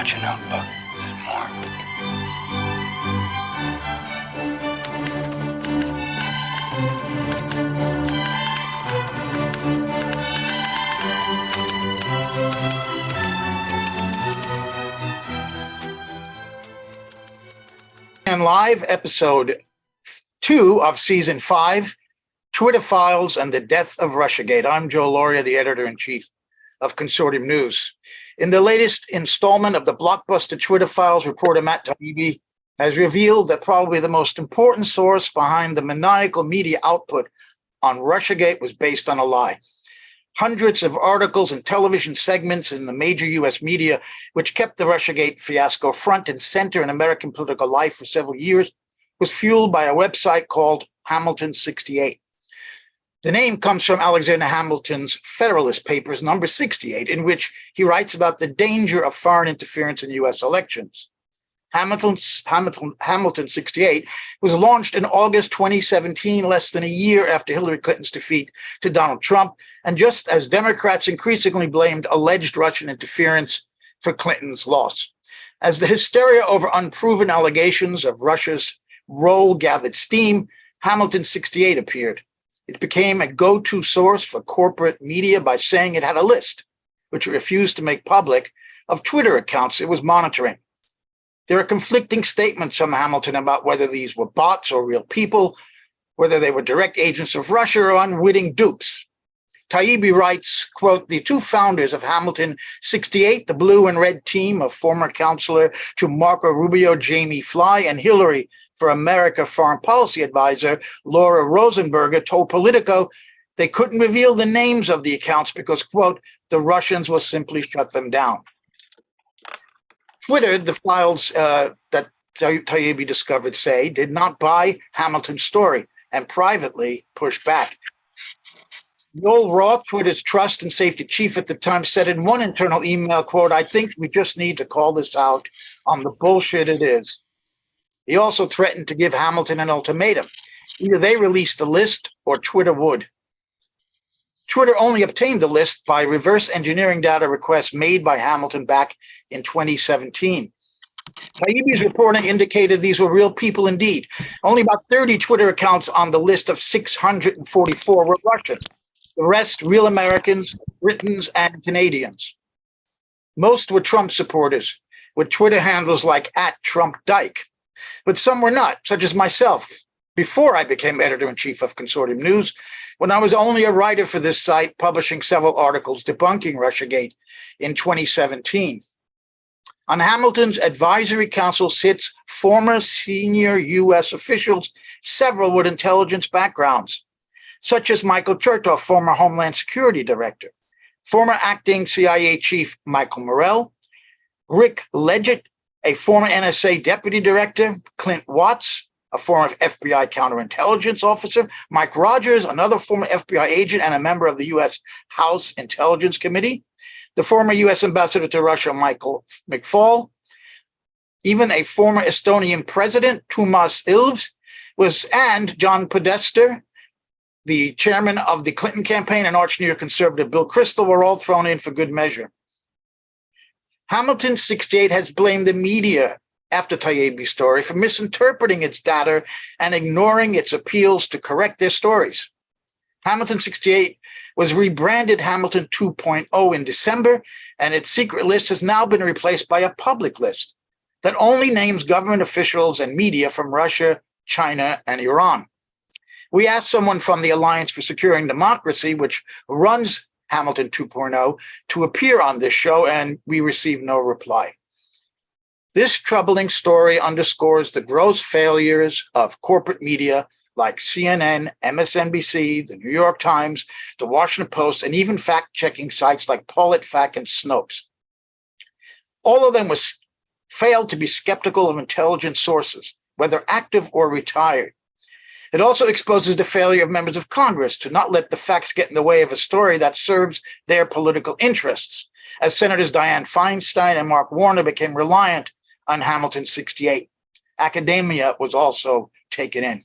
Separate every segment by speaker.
Speaker 1: out your notebook. There's more.
Speaker 2: And live episode 2 of season 5, Twitter Files and the Death of Russiagate. I'm Joe Lauria, the editor-in-chief of Consortium News. In the latest installment of the blockbuster Twitter Files, reporter Matt Taibbi has revealed that probably the most important source behind the maniacal media output on Russiagate was based on a lie. Hundreds of articles and television segments in the major U.S. media, which kept the Russiagate fiasco front and center in American political life for several years, was fueled by a website called Hamilton 68. The name comes from Alexander Hamilton's Federalist Papers, number 68, in which he writes about the danger of foreign interference in U.S. elections. Hamilton 68 was launched in August 2017, less than a year after Hillary Clinton's defeat to Donald Trump, and just as Democrats increasingly blamed alleged Russian interference for Clinton's loss. As the hysteria over unproven allegations of Russia's role gathered steam, Hamilton 68 appeared. It became a go-to source for corporate media by saying it had a list, which it refused to make public, of Twitter accounts it was monitoring. There are conflicting statements from Hamilton about whether these were bots or real people, whether they were direct agents of Russia or unwitting dupes. Taibbi writes, quote, "The two founders of Hamilton 68, the blue and red team of former counselor to Marco Rubio, Jamie Fly, and Hillary for America foreign policy advisor Laura Rosenberger, told Politico they couldn't reveal the names of the accounts because, quote, the Russians will simply shut them down." Twitter, the files that Taibbi discovered say, did not buy Hamilton's story and privately pushed back. Noel Roth, Twitter's trust and safety chief at the time, said in one internal email, quote, "I think we just need to call this out on the bullshit it is." He also threatened to give Hamilton an ultimatum. Either they released the list or Twitter would. Twitter only obtained the list by reverse engineering data requests made by Hamilton back in 2017. Taibbi's reporting indicated these were real people indeed. Only about 30 Twitter accounts on the list of 644 were Russian. The rest, real Americans, Britons, and Canadians. Most were Trump supporters, with Twitter handles like @TrumpDyke. But some were not, such as myself, before I became editor-in-chief of Consortium News, when I was only a writer for this site, publishing several articles debunking Russiagate in 2017. On Hamilton's advisory council sits former senior U.S. officials, several with intelligence backgrounds, such as Michael Chertoff, former Homeland Security Director, former acting CIA Chief Michael Morell, Rick Leggett, a former NSA Deputy Director, Clint Watts, a former FBI counterintelligence officer, Mike Rogers, another former FBI agent and a member of the U.S. House Intelligence Committee, the former U.S. Ambassador to Russia, Michael McFaul, even a former Estonian president, Toomas Ilves, and John Podesta, the chairman of the Clinton campaign, and arch neoconservative Bill Kristol were all thrown in for good measure. Hamilton 68 has blamed the media after Taibbi's story for misinterpreting its data and ignoring its appeals to correct their stories. Hamilton 68 was rebranded Hamilton 2.0 in December, and its secret list has now been replaced by a public list that only names government officials and media from Russia, China, and Iran. We asked someone from the Alliance for Securing Democracy, which runs Hamilton 2.0, to appear on this show, and we received no reply. This troubling story underscores the gross failures of corporate media like CNN, MSNBC, the New York Times, the Washington Post, and even fact-checking sites like PolitiFact and Snopes. All of them failed to be skeptical of intelligence sources, whether active or retired. It also exposes the failure of members of Congress to not let the facts get in the way of a story that serves their political interests, as Senators Dianne Feinstein and Mark Warner became reliant on Hamilton 68. Academia was also taken in.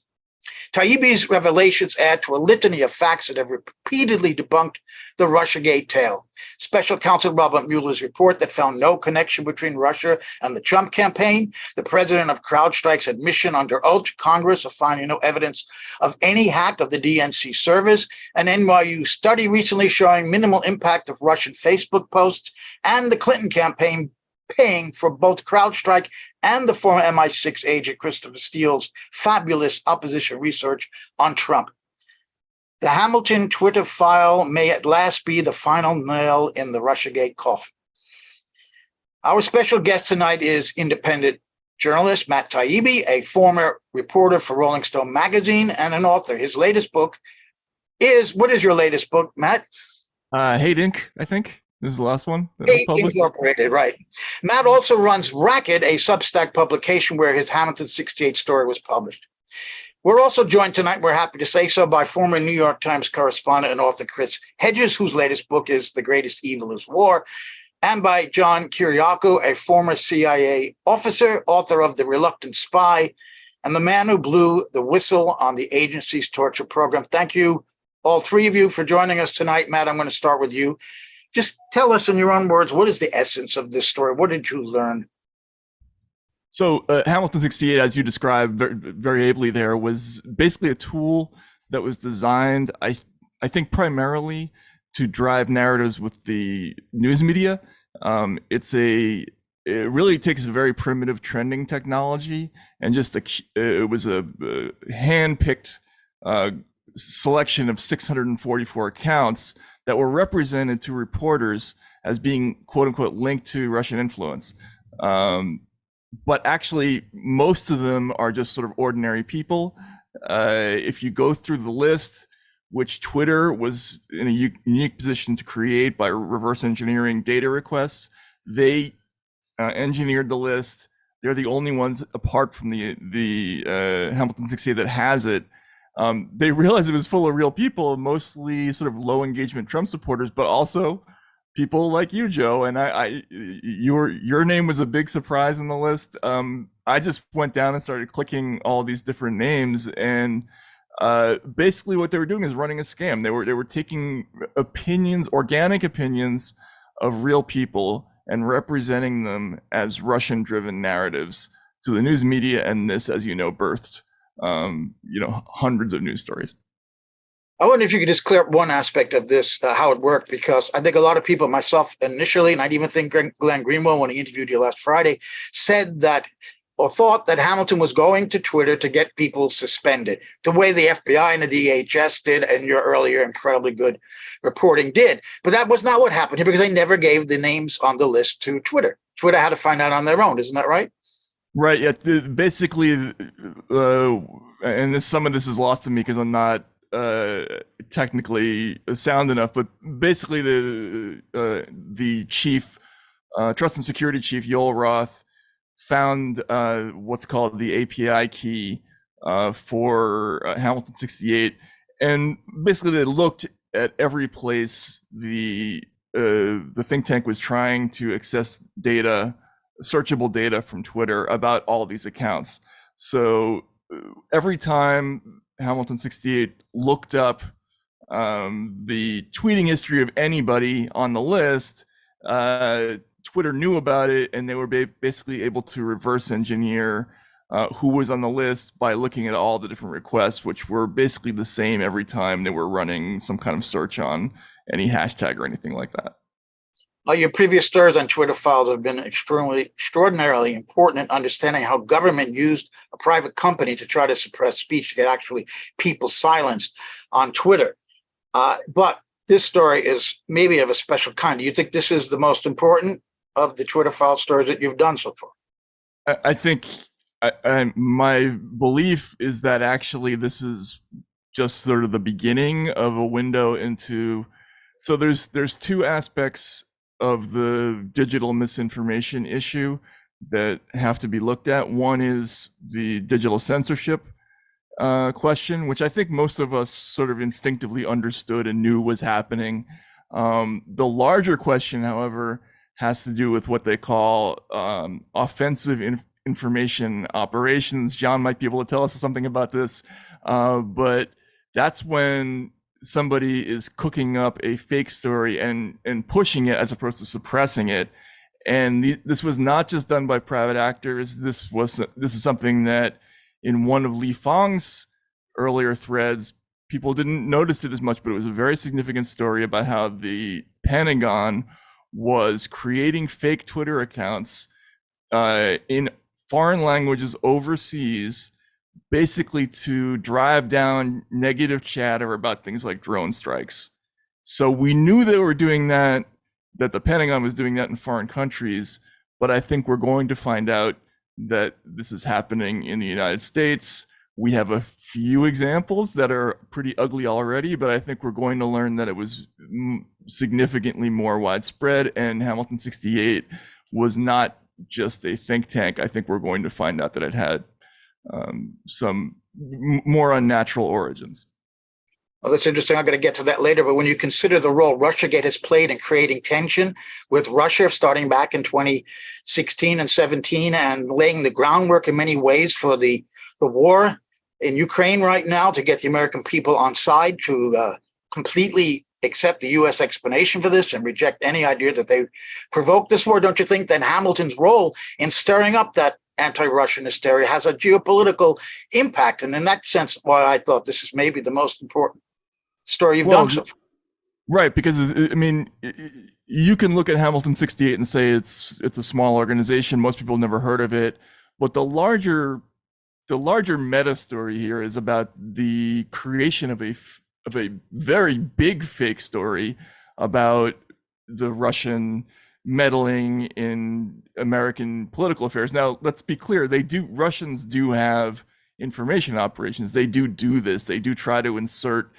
Speaker 2: Taibbi's revelations add to a litany of facts that have repeatedly debunked the Russiagate tale. Special counsel Robert Mueller's report that found no connection between Russia and the Trump campaign, the president of CrowdStrike's admission under oath to Congress of finding no evidence of any hack of the DNC servers, an NYU study recently showing minimal impact of Russian Facebook posts, and the Clinton campaign paying for both CrowdStrike and the former MI6 agent Christopher Steele's fabulous opposition research on Trump. The Hamilton Twitter file may at last be the final nail in the Russiagate coffin. Our special guest tonight is independent journalist Matt Taibbi, a former reporter for Rolling Stone magazine and an author. His latest book is, what is your latest book, Matt?
Speaker 3: Hate Inc., I think. This is the last one.
Speaker 2: Hate Incorporated, right. Matt also runs Racket, a Substack publication where his Hamilton 68 story was published. We're also joined tonight, we're happy to say so, by former New York Times correspondent and author Chris Hedges, whose latest book is The Greatest Evil is War, and by John Kiriakou, a former CIA officer, author of The Reluctant Spy, and the man who blew the whistle on the agency's torture program. Thank you, all three of you, for joining us tonight. Matt, I'm going to start with you. Just tell us in your own words, what is the essence of this story? What did you learn?
Speaker 3: So Hamilton 68, as you described very ably there, was basically a tool that was designed, I think, primarily to drive narratives with the news media. It really takes a very primitive trending technology and it was a hand-picked selection of 644 accounts that were represented to reporters as being, quote unquote, linked to Russian influence. But actually, most of them are just sort of ordinary people. If you go through the list, which Twitter was in a unique position to create by reverse engineering data requests, they engineered the list. They're the only ones, apart from the Hamilton 68, that has it. They realized it was full of real people, mostly sort of low engagement Trump supporters, but also people like you, Joe. And your name was a big surprise in the list. I just went down and started clicking all these different names, and basically what they were doing is running a scam. They were taking opinions, organic opinions of real people, and representing them as Russian-driven narratives to the news media, and this, as you know, birthed hundreds of news stories.
Speaker 2: I wonder if you could just clear up one aspect of this, how it worked, because I think a lot of people, myself initially, and I'd even think Glenn Greenwald, when he interviewed you last Friday, said that or thought that Hamilton was going to Twitter to get people suspended, the way the FBI and the DHS did, and your earlier incredibly good reporting did. But that was not what happened here, because they never gave the names on the list to Twitter. Twitter had to find out on their own. Isn't that right?
Speaker 3: Right. Yeah. Basically, and some of this is lost to me because I'm not technically sound enough. But basically, the chief, trust and security chief, Yoel Roth, found what's called the API key for Hamilton 68, and basically they looked at every place the think tank was trying to access data, searchable data from Twitter about all these accounts. So every time Hamilton 68 looked up the tweeting history of anybody on the list, Twitter knew about it, and they were basically able to reverse engineer who was on the list by looking at all the different requests, which were basically the same every time they were running some kind of search on any hashtag or anything like that.
Speaker 2: Your previous stories on Twitter files have been extraordinarily important in understanding how government used a private company to try to suppress speech to get actually people silenced on Twitter. But this story is maybe of a special kind. Do you think this is the most important of the Twitter file stories that you've done so far?
Speaker 3: I think my belief is that actually this is just sort of the beginning of a window into. So there's two aspects of the digital misinformation issue that have to be looked at. One is the digital censorship question, which I think most of us sort of instinctively understood and knew was happening. The larger question, however, has to do with what they call offensive information operations. John might be able to tell us something about this. But that's when somebody is cooking up a fake story and pushing it as opposed to suppressing it. And this was not just done by private actors. This is something that in one of Li Fang's earlier threads, people didn't notice it as much, but it was a very significant story about how the Pentagon was creating fake Twitter accounts in foreign languages overseas, basically to drive down negative chatter about things like drone strikes. So we knew they were doing that the Pentagon was doing that in foreign countries, but I think we're going to find out that this is happening in the United States. We have a few examples that are pretty ugly already, but I think we're going to learn that it was significantly more widespread, and Hamilton 68 was not just a think tank. I think we're going to find out that it had some more unnatural origins.
Speaker 2: Well, that's interesting. I'm going to get to that later. But when you consider the role Russiagate has played in creating tension with Russia, starting back in 2016 and 17, and laying the groundwork in many ways for the war in Ukraine right now, to get the American people on side, to completely accept the U.S. explanation for this and reject any idea that they provoked this war, don't you think that Hamilton's role in stirring up that anti-Russian hysteria has a geopolitical impact? And in that sense, why I thought this is maybe the most important story you've done so far.
Speaker 3: Right, because I mean, you can look at Hamilton 68 and say it's a small organization. Most people have never heard of it, but the larger meta story here is about the creation of a very big fake story about the Russian meddling in American political affairs. Now, let's be clear: Russians do have information operations. They do this. They do try to insert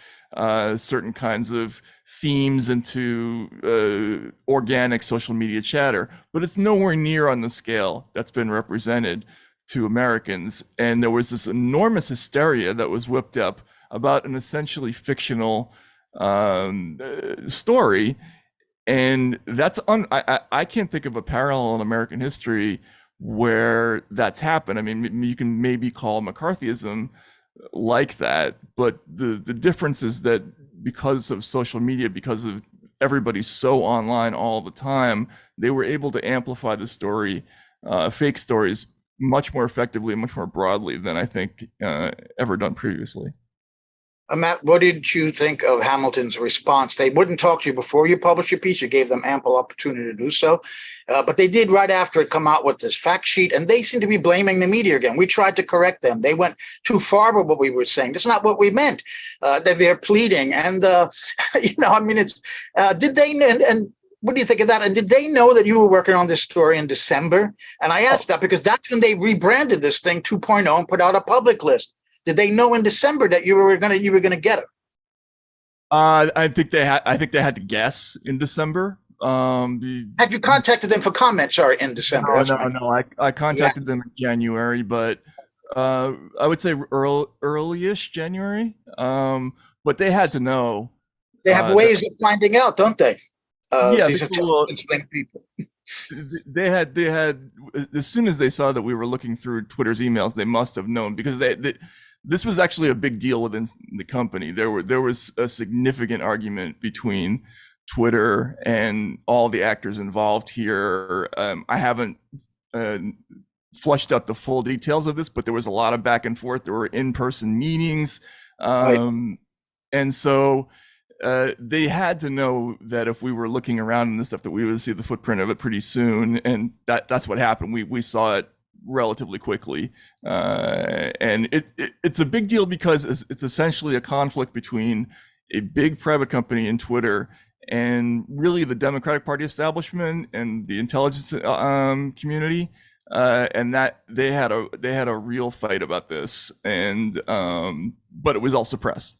Speaker 3: certain kinds of themes into organic social media chatter, but it's nowhere near on the scale that's been represented to Americans. And there was this enormous hysteria that was whipped up about an essentially fictional story. And that's I can't think of a parallel in American history where that's happened. I mean, you can maybe call McCarthyism like that, but the difference is that because of social media, because of everybody's so online all the time, they were able to amplify the story, fake stories, much more effectively and much more broadly than I think ever done previously.
Speaker 2: Matt, what did you think of Hamilton's response? They wouldn't talk to you before you published your piece. You gave them ample opportunity to do so. But they did right after it come out with this fact sheet, and they seem to be blaming the media again. We tried to correct them. They went too far with what we were saying. That's not what we meant. That they're pleading. And, I mean, it's did they, and what do you think of that? And did they know that you were working on this story in December? And I asked that because that's when they rebranded this thing 2.0 and put out a public list. Did they know in December that you were gonna get it?
Speaker 3: I think they had to guess in December.
Speaker 2: Had you contacted them for comment? Sorry, in December.
Speaker 3: No. I contacted them in January, but I would say early-ish January. But they had to know.
Speaker 2: They have ways of finding out, don't they?
Speaker 3: These are people. They had as soon as they saw that we were looking through Twitter's emails, they must have known, because this was actually a big deal within the company. There was a significant argument between Twitter and all the actors involved here. I haven't fleshed out the full details of this, but there was a lot of back and forth. There were in-person meetings, and so they had to know that if we were looking around and this stuff, that we would see the footprint of it pretty soon, and that's what happened. We saw it relatively quickly, and it's a big deal because it's essentially a conflict between a big private company in Twitter and really the Democratic Party establishment and the intelligence community, and that they had a real fight about this, and but it was all suppressed.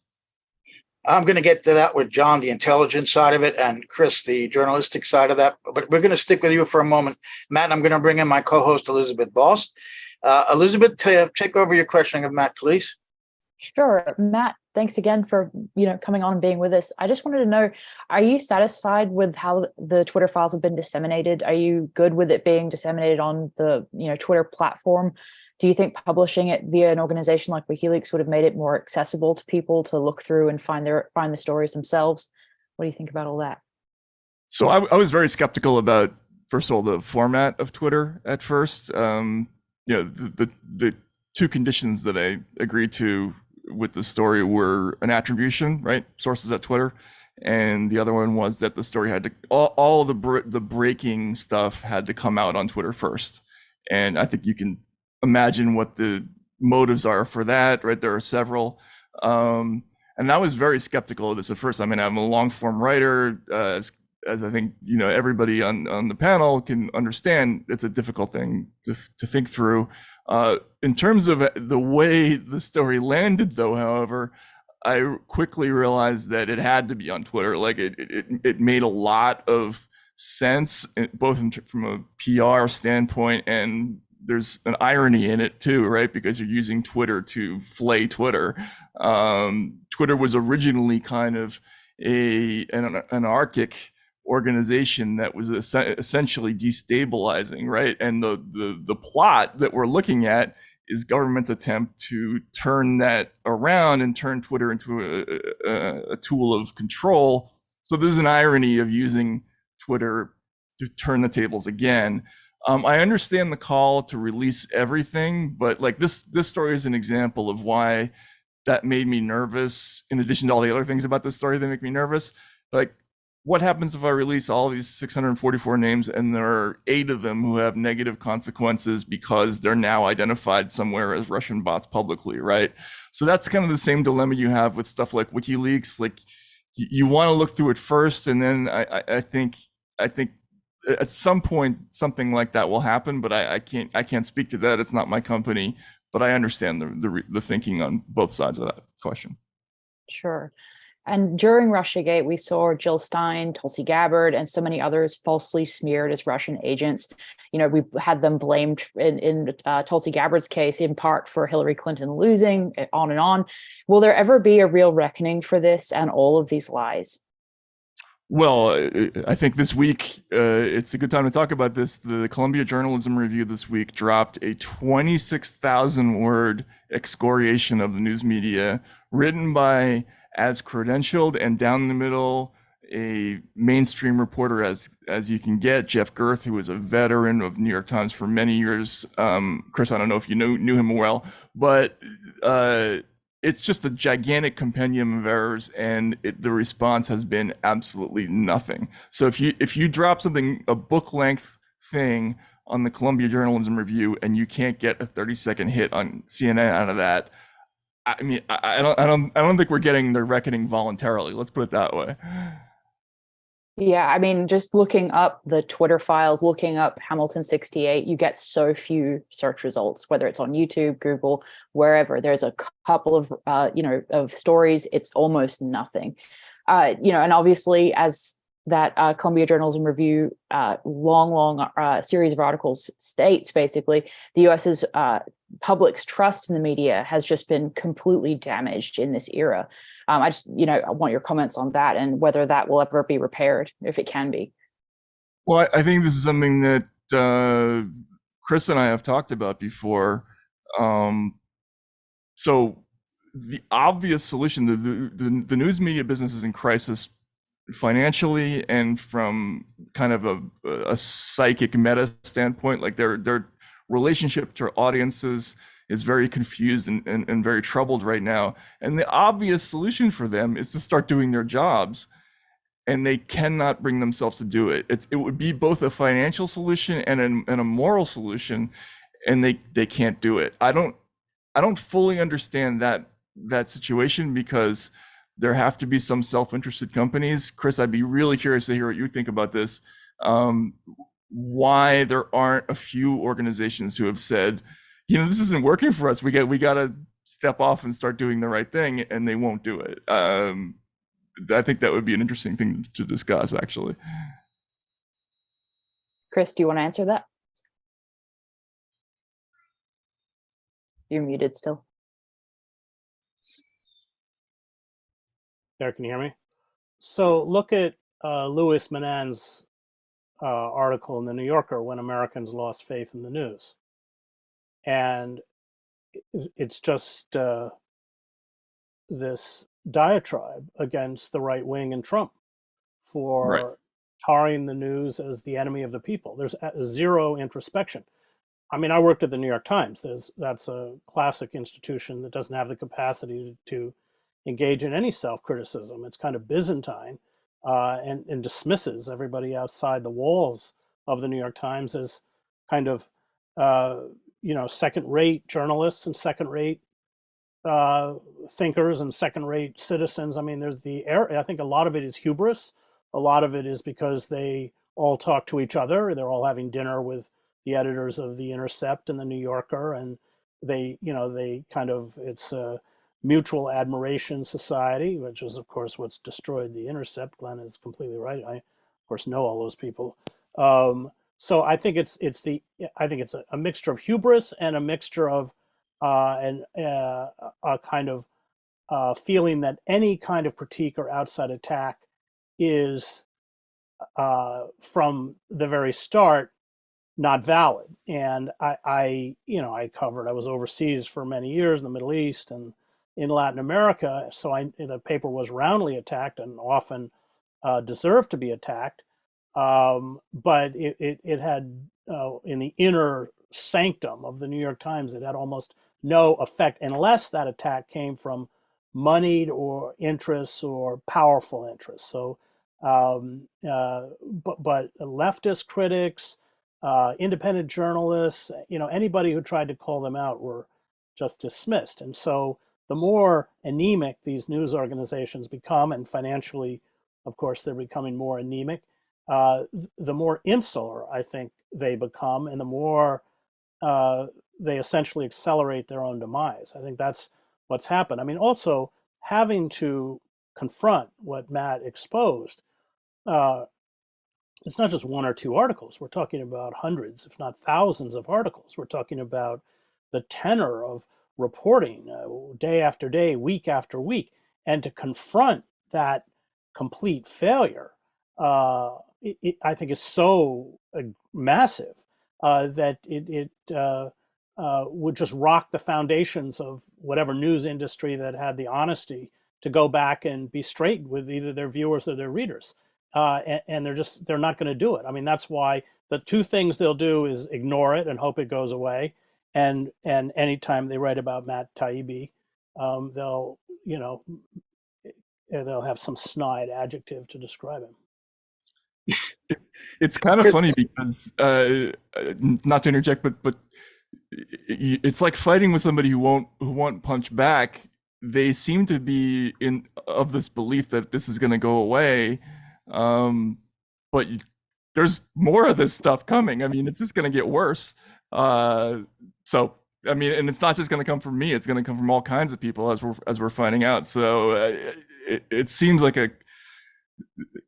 Speaker 2: I'm going to get to that with John, the intelligence side of it, and Chris, the journalistic side of that. But we're going to stick with you for a moment. Matt, I'm going to bring in my co-host, Elizabeth Voss. Elizabeth, take over your questioning of Matt, please.
Speaker 4: Sure. Matt, thanks again for coming on and being with us. I just wanted to know, are you satisfied with how the Twitter files have been disseminated? Are you good with it being disseminated on the Twitter platform? Do you think publishing it via an organization like WikiLeaks would have made it more accessible to people to look through and find the stories themselves? What do you think about all that?
Speaker 3: So I was very skeptical about, first of all, the format of Twitter at first. The two conditions that I agreed to with the story were an attribution, right? Sources at Twitter. And the other one was that the story had to, all the breaking stuff had to come out on Twitter first. And I think you can imagine what the motives are for that, right? There are several. And I was very skeptical of this at first. I mean, I'm a long form writer, as I think everybody on the panel can understand. It's a difficult thing to think through. In terms of the way the story landed, though, however, I quickly realized that it had to be on Twitter. Like it made a lot of sense, both from a PR standpoint, and there's an irony in it too, right? Because you're using Twitter to flay Twitter. Twitter was originally kind of an anarchic organization that was essentially destabilizing, right? And the plot that we're looking at is government's attempt to turn that around and turn Twitter into a tool of control. So there's an irony of using Twitter to turn the tables again. I understand the call to release everything, but like this story is an example of why that made me nervous. In addition to all the other things about this story that make me nervous, like, what happens if I release all these 644 names and there are 8 of them who have negative consequences because they're now identified somewhere as Russian bots publicly, right? So that's kind of the same dilemma you have with stuff like WikiLeaks. Like, you want to look through it first, and then I think at some point something like that will happen, but I can't speak to that. It's not my company, but I understand the thinking on both sides of that question.
Speaker 4: Sure. And during Russiagate, we saw Jill Stein, Tulsi Gabbard, and so many others falsely smeared as Russian agents. We had them blamed in Tulsi Gabbard's case, in part for Hillary Clinton losing, on and on. Will there ever be a real reckoning for this and all of these lies?
Speaker 3: Well, I think this week, it's a good time to talk about this. The Columbia Journalism Review this week dropped a 26,000-word excoriation of the news media, written by as credentialed and down the middle a mainstream reporter as you can get, Jeff Gerth, who was a veteran of New York Times for many years. Chris, I don't know if you knew him well, but it's just a gigantic compendium of errors, and the response has been absolutely nothing. So if you drop something, a book length thing, on the Columbia Journalism Review, and you can't get a 30-second hit on CNN out of that, I mean, I don't think we're getting the reckoning voluntarily. Let's put it that way.
Speaker 4: Yeah, I mean, just looking up the Twitter files, looking up Hamilton 68, you get so few search results, whether it's on YouTube, Google, wherever. There's a couple of of stories. It's almost nothing. And obviously, as that Columbia Journalism Review long series of articles states, basically, the US's public's trust in the media has just been completely damaged in this era. I want your comments on that and whether that will ever be repaired, if it can be.
Speaker 3: Well, I think this is something that Chris and I have talked about before. So the obvious solution, the news media business is in crisis financially and from kind of a psychic meta standpoint. Like their relationship to audiences is very confused and very troubled right now. And the obvious solution for them is to start doing their jobs, and they cannot bring themselves to do it. It would be both a financial solution and a moral solution, and they can't do it. I don't fully understand that situation, because there have to be some self-interested companies. Chris, I'd be really curious to hear what you think about this. Why there aren't a few organizations who have said, this isn't working for us. We got to step off and start doing the right thing, and they won't do it. I think that would be an interesting thing to discuss, actually.
Speaker 4: Chris, do you want to answer that? You're muted still.
Speaker 5: There, can you hear me? So look at Louis Menand's article in the New Yorker, When Americans Lost Faith in the News. And it's just this diatribe against the right wing and Trump
Speaker 3: Right.
Speaker 5: for tarring the news as the enemy of the people. There's zero introspection. I mean, I worked at the New York Times. That's a classic institution that doesn't have the capacity to engage in any self-criticism. It's kind of Byzantine, and dismisses everybody outside the walls of the New York Times as kind of second-rate journalists and second-rate thinkers and second-rate citizens. I mean, I think a lot of it is hubris. A lot of it is because they all talk to each other. They're all having dinner with the editors of The Intercept and The New Yorker, and it's a mutual admiration society, which is, of course, what's destroyed The Intercept. Glenn is completely right. I, of course, know all those people. So I think it's a mixture of hubris and a mixture of a kind of feeling that any kind of critique or outside attack is from the very start not valid. And I was overseas for many years in the Middle East and in Latin America, so the paper was roundly attacked and often deserved to be attacked. But it had in the inner sanctum of the New York Times, it had almost no effect unless that attack came from moneyed or interests or powerful interests. So, but leftist critics, independent journalists, anybody who tried to call them out were just dismissed. And so the more anemic these news organizations become, and financially, of course, they're becoming more anemic, the more insular I think they become, and the more they essentially accelerate their own demise. I think that's what's happened. I mean, also having to confront what Matt exposed, it's not just one or two articles. We're talking about hundreds, if not thousands of articles. We're talking about the tenor of reporting day after day, week after week. And to confront that complete failure, I think is so massive that it would just rock the foundations of whatever news industry that had the honesty to go back and be straight with either their viewers or their readers. And they're not going to do it. I mean, that's why the two things they'll do is ignore it and hope it goes away. And anytime they write about Matt Taibbi, they'll have some snide adjective to describe him.
Speaker 3: It's kind of funny because not to interject, but it's like fighting with somebody who won't punch back. They seem to be of this belief that this is going to go away, but there's more of this stuff coming. I mean, it's just going to get worse. So I mean, and it's not just going to come from me; it's going to come from all kinds of people as we're finding out. So it seems like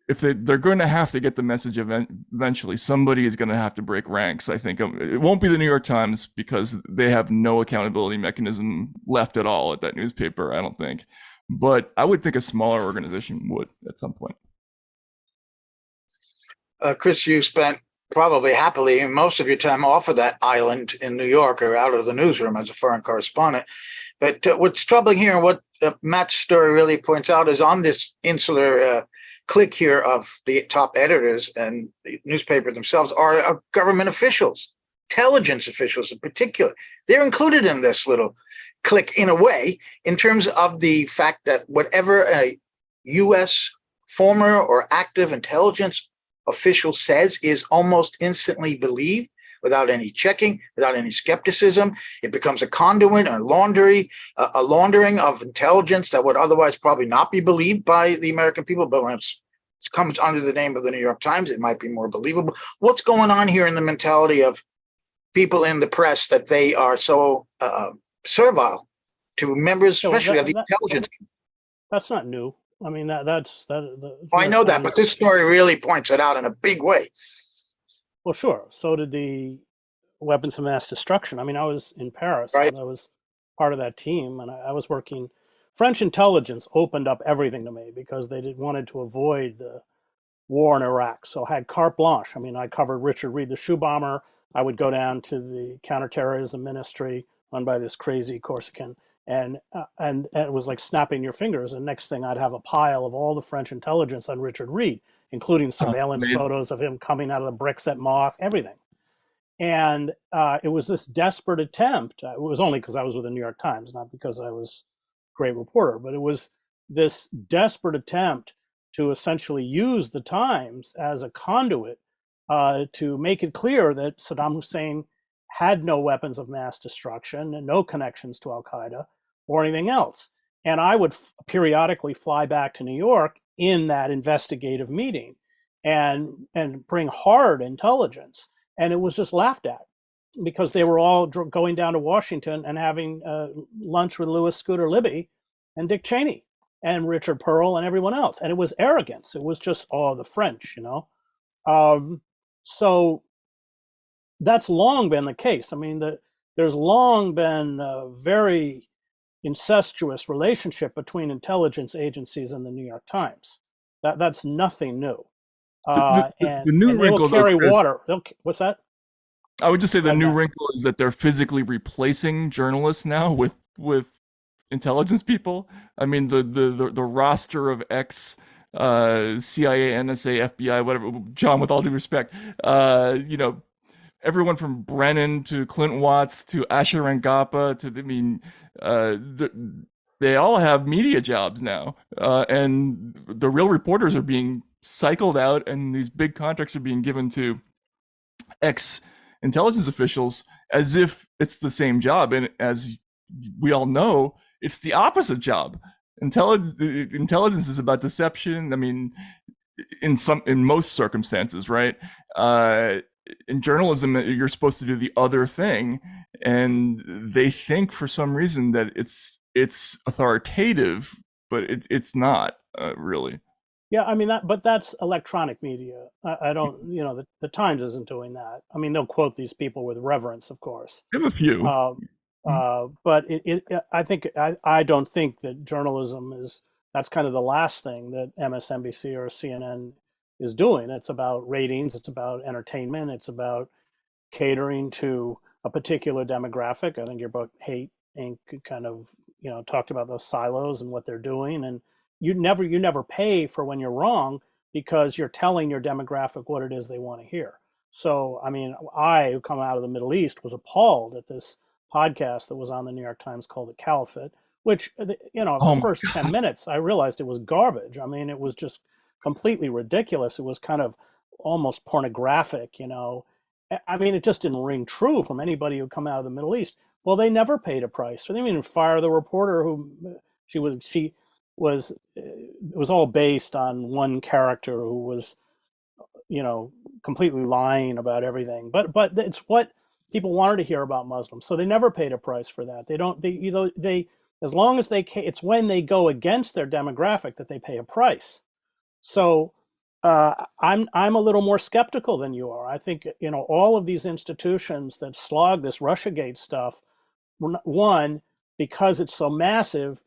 Speaker 3: if they're going to have to get the message eventually, somebody is going to have to break ranks. I think it won't be the New York Times because they have no accountability mechanism left at all at that newspaper, I don't think. But I would think a smaller organization would at some point.
Speaker 2: Chris, you spent probably happily most of your time off of that island in New York or out of the newsroom as a foreign correspondent. But what's troubling here and what Matt's story really points out is on this insular clique here of the top editors and the newspaper themselves are government officials, intelligence officials in particular. They're included in this little clique in a way, in terms of the fact that whatever a U.S. former or active intelligence official says is almost instantly believed without any checking, without any skepticism. It becomes a conduit, a laundering of intelligence that would otherwise probably not be believed by the American people. But when it comes under the name of the New York Times, it might be more believable. What's going on here in the mentality of people in the press that they are so servile to members, especially of the intelligence?
Speaker 5: That's not new. I mean, that's.
Speaker 2: I know that, but this story really points it out in a big way.
Speaker 5: Well, sure. So did the weapons of mass destruction. I mean, I was in Paris,
Speaker 2: right.
Speaker 5: And I was part of that team, and I was working French intelligence opened up everything to me because they wanted to avoid the war in Iraq. So I had carte blanche. I mean, I covered Richard Reed, the shoe bomber. I would go down to the counterterrorism ministry run by this crazy Corsican, and it was like snapping your fingers. And next thing, I'd have a pile of all the French intelligence on Richard Reed, including surveillance photos of him coming out of the bricks at Moth, everything. And it was this desperate attempt. It was only because I was with the New York Times, not because I was a great reporter, but it was this desperate attempt to essentially use the Times as a conduit to make it clear that Saddam Hussein had no weapons of mass destruction and no connections to Al Qaeda or anything else. And I would periodically fly back to New York in that investigative meeting and bring hard intelligence. And it was just laughed at because they were all going down to Washington and having lunch with Louis Scooter Libby and Dick Cheney and Richard Pearl and everyone else. And it was arrogance. It was just, oh, the French, you know. So that's long been the case. I mean, there's long been a very incestuous relationship between intelligence agencies and the New York Times. That's nothing new.
Speaker 3: The new
Speaker 5: and they
Speaker 3: wrinkle,
Speaker 5: will carry
Speaker 3: though,
Speaker 5: water. What's that?
Speaker 3: I would just say the new wrinkle is that they're physically replacing journalists now with intelligence people. I mean, the roster of ex CIA, NSA, FBI, whatever. John, with all due respect, you know, everyone from Brennan to Clint Watts to Asher Rangappa to, I mean, they all have media jobs now, and the real reporters are being cycled out, and these big contracts are being given to ex-intelligence officials as if it's the same job. And as we all know, it's the opposite job. Intelligence is about deception. I mean, in most circumstances, right? In journalism, you're supposed to do the other thing, and they think for some reason that it's authoritative, but it's not really.
Speaker 5: Yeah, I mean but that's electronic media. I don't, you know, the Times isn't doing that. I mean, they'll quote these people with reverence, of course.
Speaker 3: I have a few.
Speaker 5: But I don't think that journalism that's kind of the last thing that MSNBC or CNN is doing. It's about ratings, it's about entertainment, it's about catering to a particular demographic. I think your book Hate Inc. kind of, you know, talked about those silos and what they're doing. And you never pay for when you're wrong because you're telling your demographic what it is they want to hear. So, I mean, I, who come out of the Middle East, was appalled at this podcast that was on the New York Times called The Caliphate, which, you know, the first 10 minutes, I realized it was garbage. I mean, it was just completely ridiculous. It was kind of almost pornographic, you know. I mean, it just didn't ring true from anybody who come out of the Middle East. Well, they never paid a price. So they didn't even fire the reporter who it was all based on one character who was, you know, completely lying about everything. But it's what people wanted to hear about Muslims. So they never paid a price for that. They as long as it's when they go against their demographic that they pay a price. So I'm a little more skeptical than you are. I think, you know, all of these institutions that slog this Russiagate stuff, one, because it's so massive,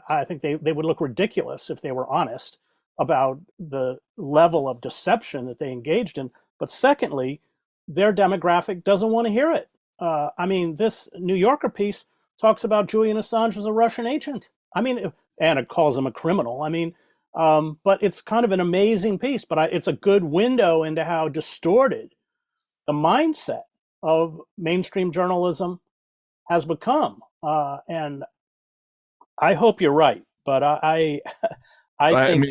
Speaker 5: I think they would look ridiculous if they were honest about the level of deception that they engaged in. But secondly, their demographic doesn't want to hear it. I mean, this New Yorker piece talks about Julian Assange as a Russian agent. I mean, and it calls him a criminal. I mean, but it's kind of an amazing piece, but it's a good window into how distorted the mindset of mainstream journalism has become. And I hope you're right, but I think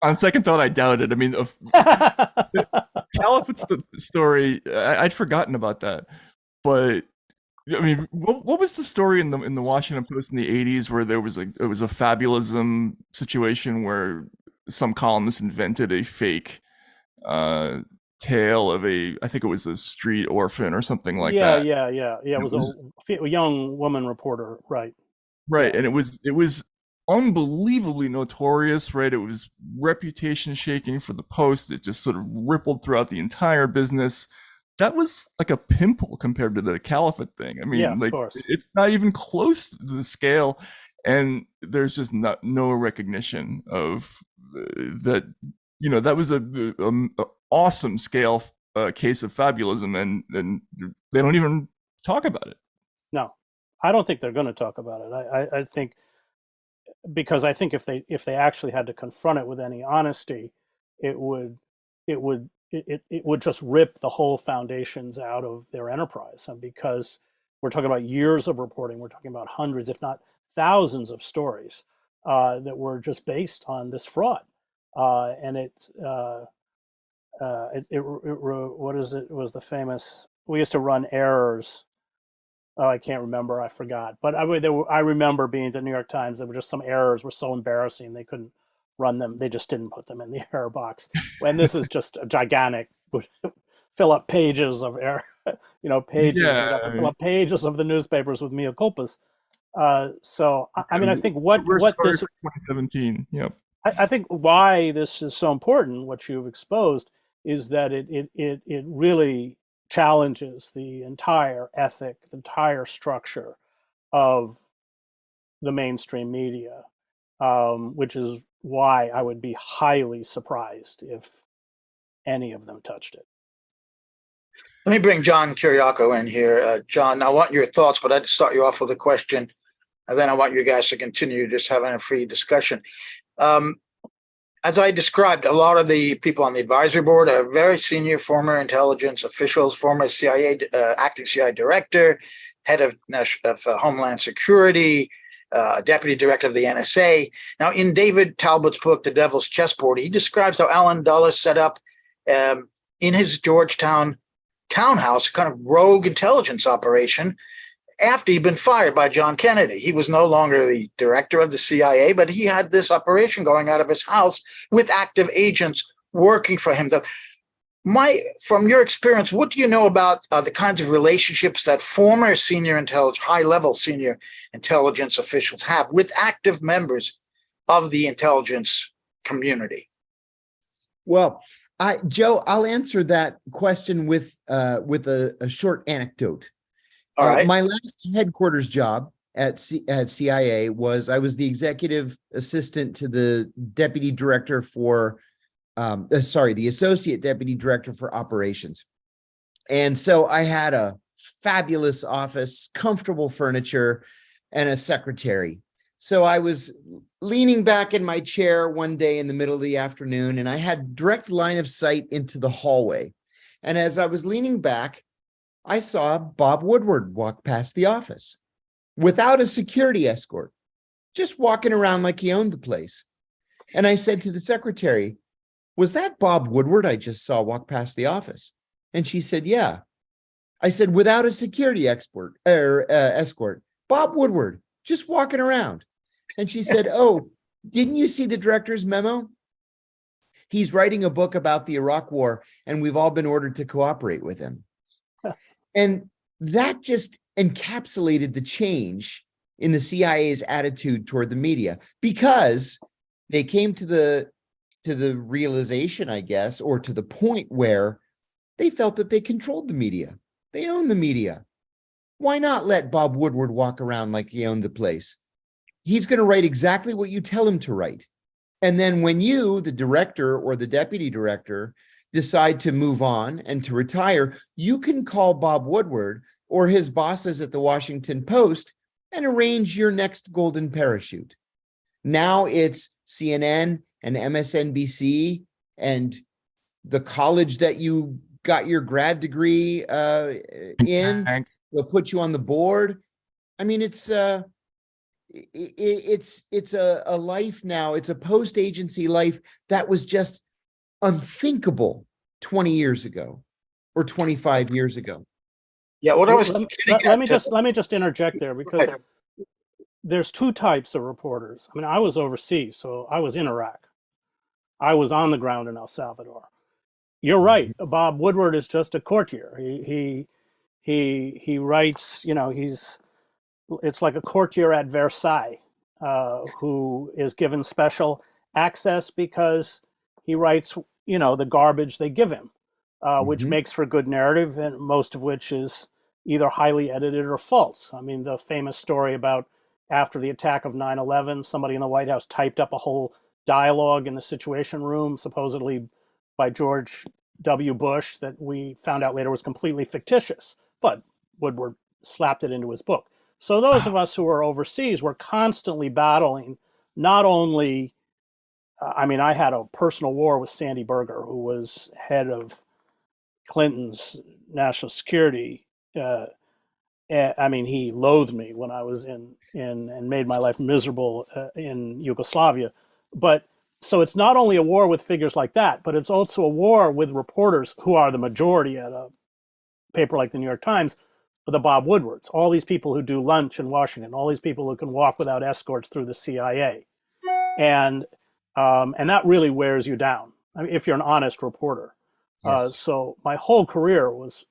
Speaker 3: on second thought, I doubt it. I mean, Caliphate's the story. I'd forgotten about that, but I mean, what was the story in the Washington Post in the '80s where it was a fabulism situation where some columnist invented a fake tale of I think it was a street orphan or something like that.
Speaker 5: Yeah. It was a young woman reporter, right?
Speaker 3: Right, yeah. And it was unbelievably notorious, right? It was reputation shaking for the Post. It just sort of rippled throughout the entire business. That was like a pimple compared to the Caliphate thing. I mean,
Speaker 5: yeah,
Speaker 3: like it's not even close to the scale. and there's just no recognition of that. That was a awesome scale case of fabulism, and they don't even talk about it.
Speaker 5: No, I don't think they're going to talk about it. I think, because I think if they actually had to confront it with any honesty, it would just rip the whole foundations out of their enterprise. And because we're talking about years of reporting, we're talking about hundreds, if not thousands, of stories that were just based on this fraud. And what is it? It was the famous. We used to run errors. Oh, I can't remember. I forgot. But I remember being at the New York Times. There were just some errors were so embarrassing they couldn't run them. They just didn't put them in the error box. And this is just a gigantic, fill up pages of error, pages.
Speaker 3: Yeah,
Speaker 5: We'd have to fill up pages of the newspapers with mea culpas. So I mean, I think what this
Speaker 3: 2017. Yep.
Speaker 5: I think why this is so important, what you've exposed, is that it really challenges the entire ethic, the entire structure of the mainstream media, which is why I would be highly surprised if any of them touched it.
Speaker 2: Let me bring John Kiriakou in here. John, I want your thoughts, but I'd start you off with a question, and then I want you guys to continue just having a free discussion. As I described, a lot of the people on the advisory board are very senior former intelligence officials, former CIA, acting CIA director, head of Homeland Security, deputy director of the NSA. Now, in David Talbot's book, The Devil's Chessboard, he describes how Allen Dulles set up in his Georgetown townhouse a kind of rogue intelligence operation after he'd been fired by John Kennedy. He was no longer the director of the CIA, but he had this operation going out of his house with active agents working for him. From your experience, what do you know about the kinds of relationships that former high-level senior intelligence officials have with active members of the intelligence community?
Speaker 6: Well, Joe, I'll answer that question with a short anecdote.
Speaker 2: All right.
Speaker 6: My last headquarters job at CIA was I was the executive assistant to the deputy director for, the associate deputy director for operations. And so I had a fabulous office, comfortable furniture, and a secretary. So I was leaning back in my chair one day in the middle of the afternoon, and I had direct line of sight into the hallway. And as I was leaning back, I saw Bob Woodward walk past the office without a security escort, just walking around like he owned the place. And I said to the secretary, "Was that Bob Woodward I just saw walk past the office?" And she said, "Yeah." I said, "Without a security escort, Bob Woodward, just walking around." And she said, "Oh, didn't you see the director's memo? He's writing a book about the Iraq War, and we've all been ordered to cooperate with him." And that just encapsulated the change in the CIA's attitude toward the media, because they came to the realization, I guess, or to the point where they felt that they controlled the media. They own the media. Why not let Bob Woodward walk around like he owned the place? He's going to write exactly what you tell him to write. And then when you, the director or the deputy director, decide to move on and to retire, you can call Bob Woodward or his bosses at the Washington Post and arrange your next golden parachute. Now it's CNN and MSNBC and the college that you got your grad degree in. They'll put you on the board. I mean, it's a life now. It's a post-agency life that was just unthinkable 20 years ago or 25 years ago.
Speaker 2: Yeah, what I was
Speaker 5: let me just interject there, because there's two types of reporters. I mean, I was overseas, so I was in Iraq. I was on the ground in El Salvador. You're right. Bob Woodward is just a courtier. He writes, it's like a courtier at Versailles who is given special access because he writes, the garbage they give him, which makes for good narrative, and most of which is either highly edited or false. I mean, the famous story about after the attack of 9/11, somebody in the White House typed up a whole dialogue in the Situation Room, supposedly by George W. Bush, that we found out later was completely fictitious, but Woodward slapped it into his book. So those of us who are overseas were constantly battling not only, I had a personal war with Sandy Berger, who was head of Clinton's national security. He loathed me when I was in and made my life miserable in Yugoslavia. But so it's not only a war with figures like that, but it's also a war with reporters who are the majority at a paper like the New York Times, the Bob Woodwards, all these people who do lunch in Washington, all these people who can walk without escorts through the CIA. And that really wears you down. If you're an honest reporter.
Speaker 6: Yes.
Speaker 5: So my whole career was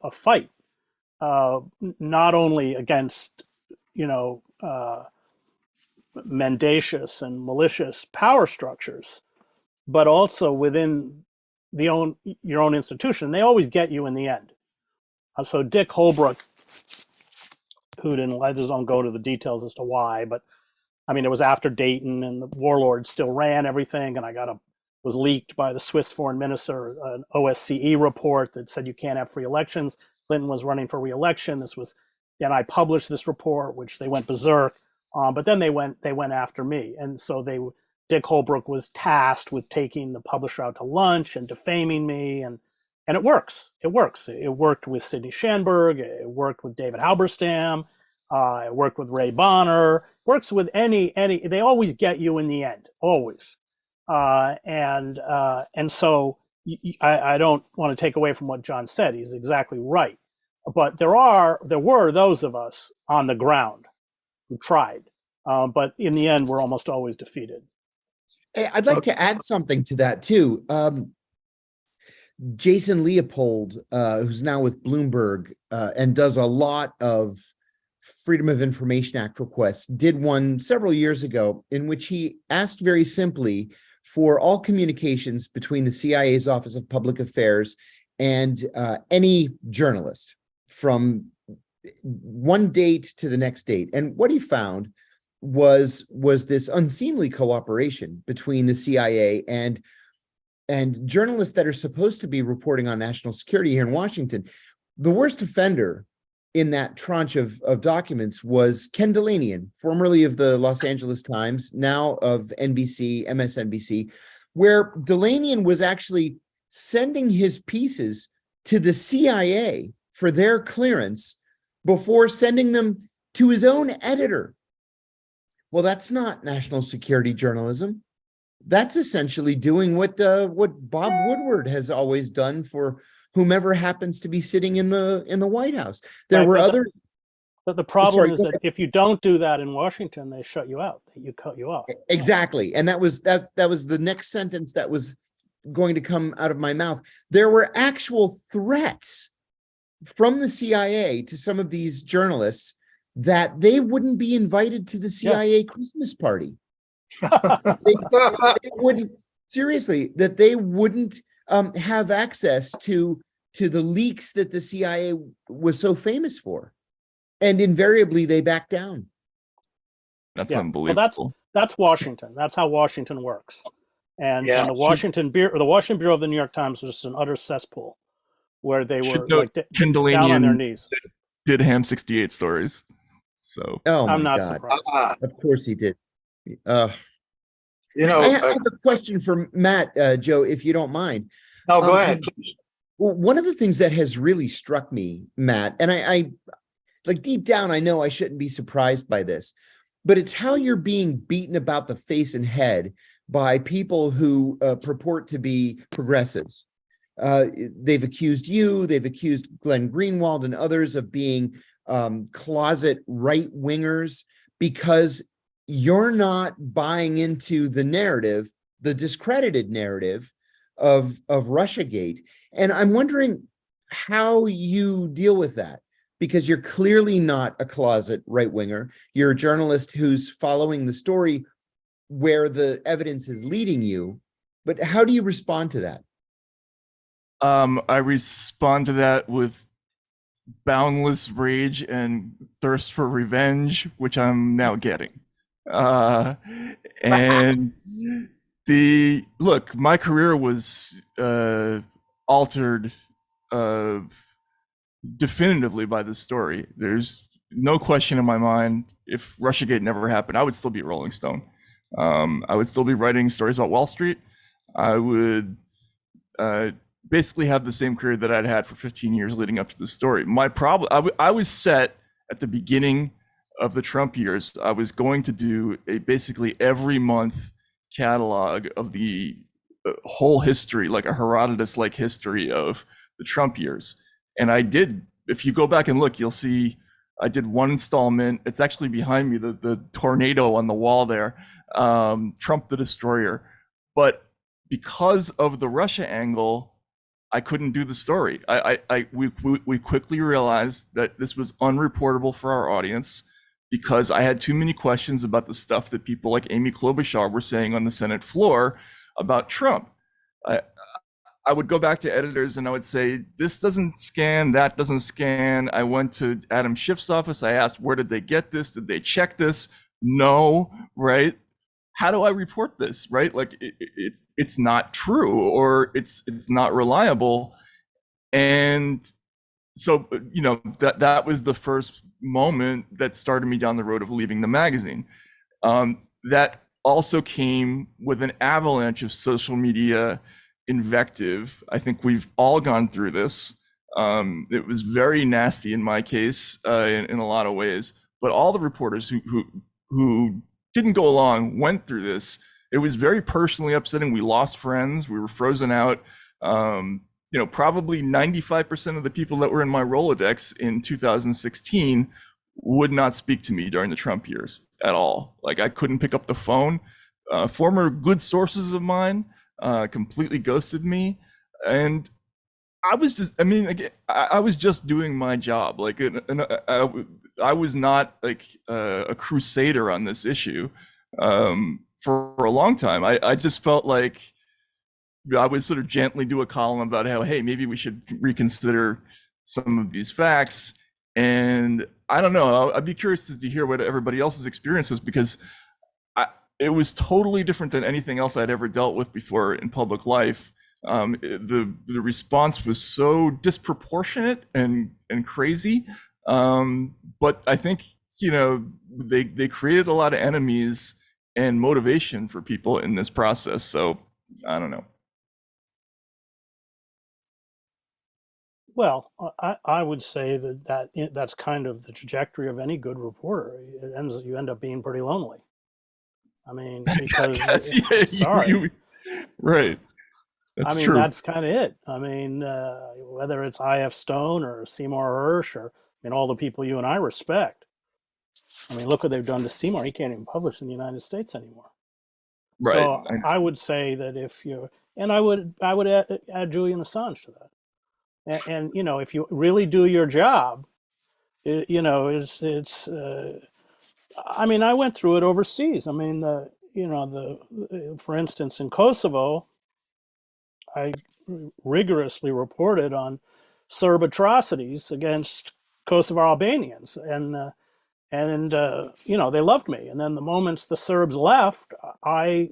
Speaker 5: a fight, not only against, mendacious and malicious power structures, but also within your own institution. They always get you in the end. So Dick Holbrook, who didn't let his own go to the details as to why, but it was after Dayton and the warlords still ran everything, and was leaked by the Swiss foreign minister an OSCE report that said you can't have free elections. Clinton was running for re-election. Then I published this report, which they went berserk. But then they went after me, and so Dick Holbrook was tasked with taking the publisher out to lunch and defaming me, and it works. It works. It worked with Sidney Schanberg. It worked with David Halberstam. It worked with Ray Bonner. Works with any. They always get you in the end, always. And so I don't want to take away from what John said. He's exactly right. But there were those of us on the ground who tried, but in the end, we're almost always defeated.
Speaker 6: Hey, I'd like to add something to that too. Jason Leopold, who's now with Bloomberg and does a lot of Freedom of Information Act requests, did one several years ago in which he asked very simply for all communications between the CIA's Office of Public Affairs and any journalist from one date to the next date. And what he found was this unseemly cooperation between the CIA and journalists that are supposed to be reporting on national security here in Washington. The worst offender in that tranche of documents was Ken Delanian, formerly of the Los Angeles Times, now of NBC, MSNBC, where Delanian was actually sending his pieces to the CIA for their clearance before sending them to his own editor. Well, that's not national security journalism. That's essentially doing what Bob Woodward has always done for whomever happens to be sitting in the White House. There were other.
Speaker 5: But the problem is that if you don't do that in Washington, they shut you out. You cut you off.
Speaker 6: Exactly, and that was the next sentence that was going to come out of my mouth. There were actual threats from the CIA to some of these journalists that they wouldn't be invited to the CIA Christmas party. they wouldn't, seriously, that they wouldn't have access to the leaks that the CIA was so famous for, and invariably they back down.
Speaker 3: That's unbelievable.
Speaker 5: Well, that's Washington. That's how Washington works. And the Washington Bureau of the New York Times was just an utter cesspool where they were down on their knees.
Speaker 3: Did Ham 68 stories. So
Speaker 5: I'm not surprised.
Speaker 6: Of course he did. I
Speaker 2: I
Speaker 6: have a question for Matt, Joe, if you don't mind.
Speaker 2: No, go ahead.
Speaker 6: Well, one of the things that has really struck me, Matt, and I like deep down, I know I shouldn't be surprised by this, but it's how you're being beaten about the face and head by people who purport to be progressives. They've accused you, they've accused Glenn Greenwald and others of being closet right-wingers because you're not buying into the narrative, the discredited narrative of Russiagate. And I'm wondering how you deal with that, because you're clearly not a closet right-winger. You're a journalist who's following the story where the evidence is leading you. But how do you respond to that?
Speaker 3: I respond to that with boundless rage and thirst for revenge, which I'm now getting. Uh, and the look, my career was altered uh, definitively by this story. There's no question in my mind. If Russiagate never happened, I would still be at Rolling Stone. I would still be writing stories about Wall Street. I would uh, basically have the same career that I'd had for 15 years leading up to the story. My problem, I was set at the beginning of the Trump years. I was going to do a basically every month catalog of the whole history, like a Herodotus-like history of the Trump years. And I did. If you go back and look, you'll see I did one installment. It's actually behind me, the tornado on the wall there, Trump the Destroyer. But because of the Russia angle, I couldn't do the story. We quickly realized that this was unreportable for our audience because I had too many questions about the stuff that people like Amy Klobuchar were saying on the Senate floor about Trump. I would go back to editors and I would say, this doesn't scan, that doesn't scan. I went to Adam Schiff's office. I asked, where did they get this? Did they check this? No, right? How do I report this, right? Like it's not true or it's not reliable. And so, that was the first moment that started me down the road of leaving the magazine. That also came with an avalanche of social media invective. I think we've all gone through this. It was very nasty in my case, in a lot of ways. But all the reporters who didn't go along went through this. It was very personally upsetting. We lost friends. We were frozen out. Probably 95% of the people that were in my Rolodex in 2016 would not speak to me during the Trump years at all. Like I couldn't pick up the phone. Former good sources of mine completely ghosted me, and I was just doing my job. Like, I was not like a crusader on this issue for a long time. I just felt like I would sort of gently do a column about how, hey, maybe we should reconsider some of these facts. And I don't know. I'd be curious to hear what everybody else's experience was, because it was totally different than anything else I'd ever dealt with before in public life. The response was so disproportionate and crazy. But I think, they created a lot of enemies and motivation for people in this process. So I don't know.
Speaker 5: Well, I would say that's kind of the trajectory of any good reporter. You end up being pretty lonely. I mean, because sorry,
Speaker 3: right. That's true.
Speaker 5: That's kind of it. I mean, whether it's I.F. Stone or Seymour Hersh or all the people you and I respect. I mean, look what they've done to Seymour. He can't even publish in the United States anymore.
Speaker 3: Right.
Speaker 5: So I would say that I would add Julian Assange to that. And if you really do your job, I went through it overseas. For instance, in Kosovo, I rigorously reported on Serb atrocities against Kosovo Albanians, and they loved me. And then the moments the Serbs left, my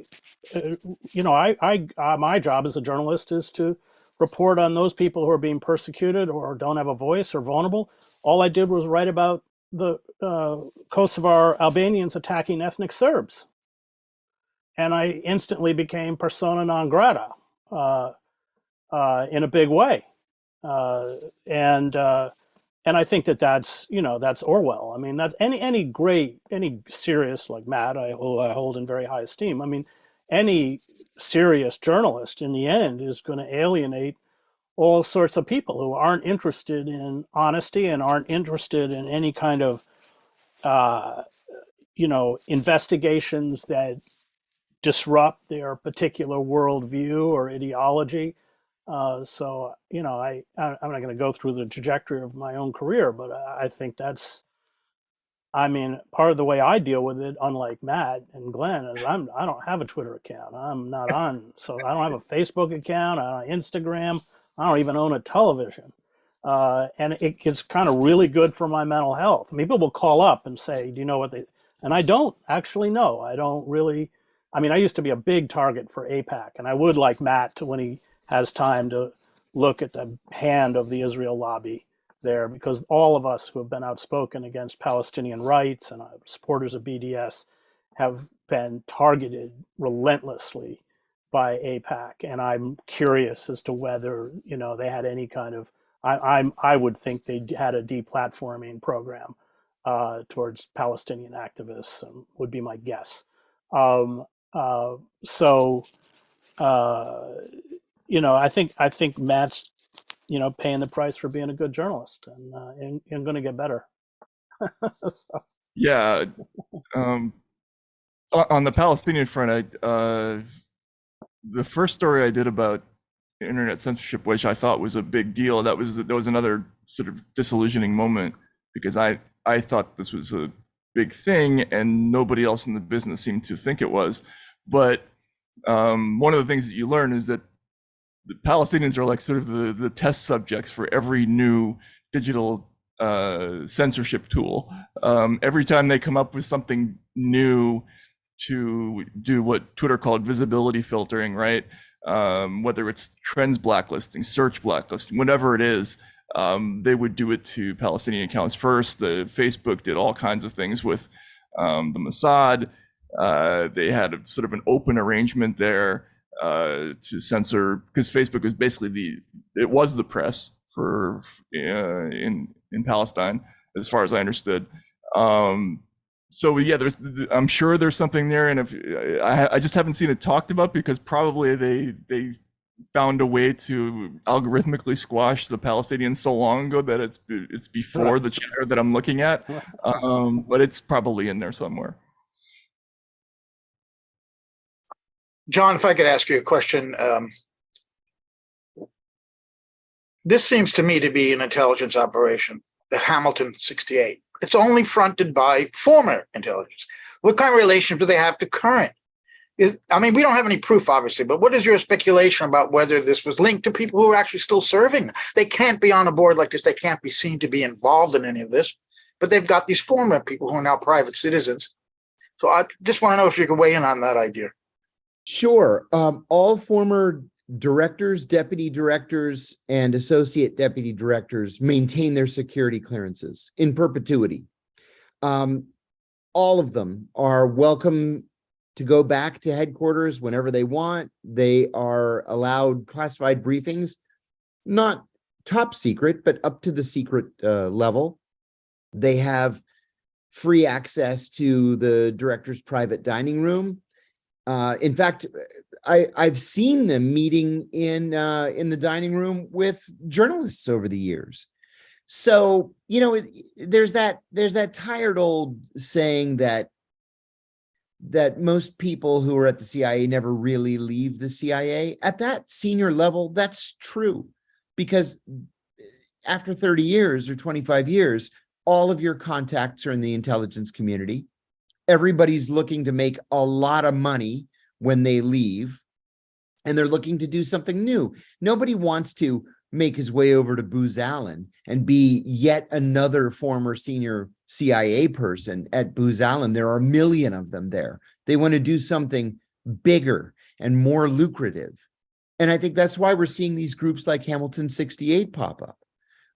Speaker 5: job as a journalist is to report on those people who are being persecuted or don't have a voice or vulnerable. All I did was write about the Kosovar Albanians attacking ethnic Serbs. And I instantly became persona non grata in a big way. And I think that's Orwell. I mean, that's any serious, like Matt, I hold in very high esteem. Any serious journalist in the end is going to alienate all sorts of people who aren't interested in honesty and aren't interested in any kind of, investigations that disrupt their particular worldview or ideology. I'm not going to go through the trajectory of my own career, but I think that's, part of the way I deal with it, unlike Matt and Glenn, is I don't have a Twitter account. I'm not on, so I don't have a Facebook account. I don't have Instagram. I don't even own a television. And it's kind of really good for my mental health. I mean, people will call up and say, do you know what they, and I don't actually know. I don't really, I mean, I used to be a big target for AIPAC, and I would like Matt to, when he has time, to look at the hand of the Israel lobby there, because all of us who have been outspoken against Palestinian rights and supporters of BDS have been targeted relentlessly by AIPAC. And I'm curious as to whether, you know, they had any kind of, I would think they had a deplatforming program towards Palestinian activists, would be my guess. So you know, I think Matt's, you know, paying the price for being a good journalist, and going to get better. So.
Speaker 3: Yeah. On the Palestinian front, the first story I did about internet censorship, which I thought was a big deal, that was another sort of disillusioning moment, because I thought this was a big thing and nobody else in the business seemed to think it was. But one of the things that you learn is that the Palestinians are like sort of the test subjects for every new digital censorship tool. Every time they come up with something new to do what Twitter called visibility filtering, right? Whether it's trends blacklisting, search blacklisting, whatever it is, they would do it to Palestinian accounts first. The Facebook did all kinds of things with the Mossad. They had a sort of an open arrangement there to censor, because Facebook was basically it was the press for in Palestine, as far as I understood. So yeah, I'm sure there's something there, and if I just haven't seen it talked about, because probably they found a way to algorithmically squash the Palestinians so long ago that it's before the chatter that I'm looking at, but it's probably in there somewhere.
Speaker 2: John, if I could ask you a question. This seems to me to be an intelligence operation, the Hamilton 68. It's only fronted by former intelligence. What kind of relationship do they have to current? I mean, we don't have any proof, obviously, but what is your speculation about whether this was linked to people who are actually still serving? They can't be on a board like this. They can't be seen to be involved in any of this, but they've got these former people who are now private citizens. So I just want to know if you could weigh in on that idea.
Speaker 6: Sure. All former directors, deputy directors, and associate deputy directors maintain their security clearances in perpetuity. All of them are welcome to go back to headquarters whenever they want. They are allowed classified briefings, not top secret, but up to the secret level. They have free access to the director's private dining room. In fact, I've seen them meeting in the dining room with journalists over the years. So, you know, there's that tired old saying that most people who are at the CIA never really leave the CIA. At that senior level, that's true, because after 30 years or 25 years, all of your contacts are in the intelligence community. Everybody's looking to make a lot of money when they leave, and they're looking to do something new. Nobody wants to make his way over to Booz Allen and be yet another former senior CIA person at Booz Allen. There are a million of them there. They want to do something bigger and more lucrative. And I think that's why we're seeing these groups like Hamilton 68 pop up,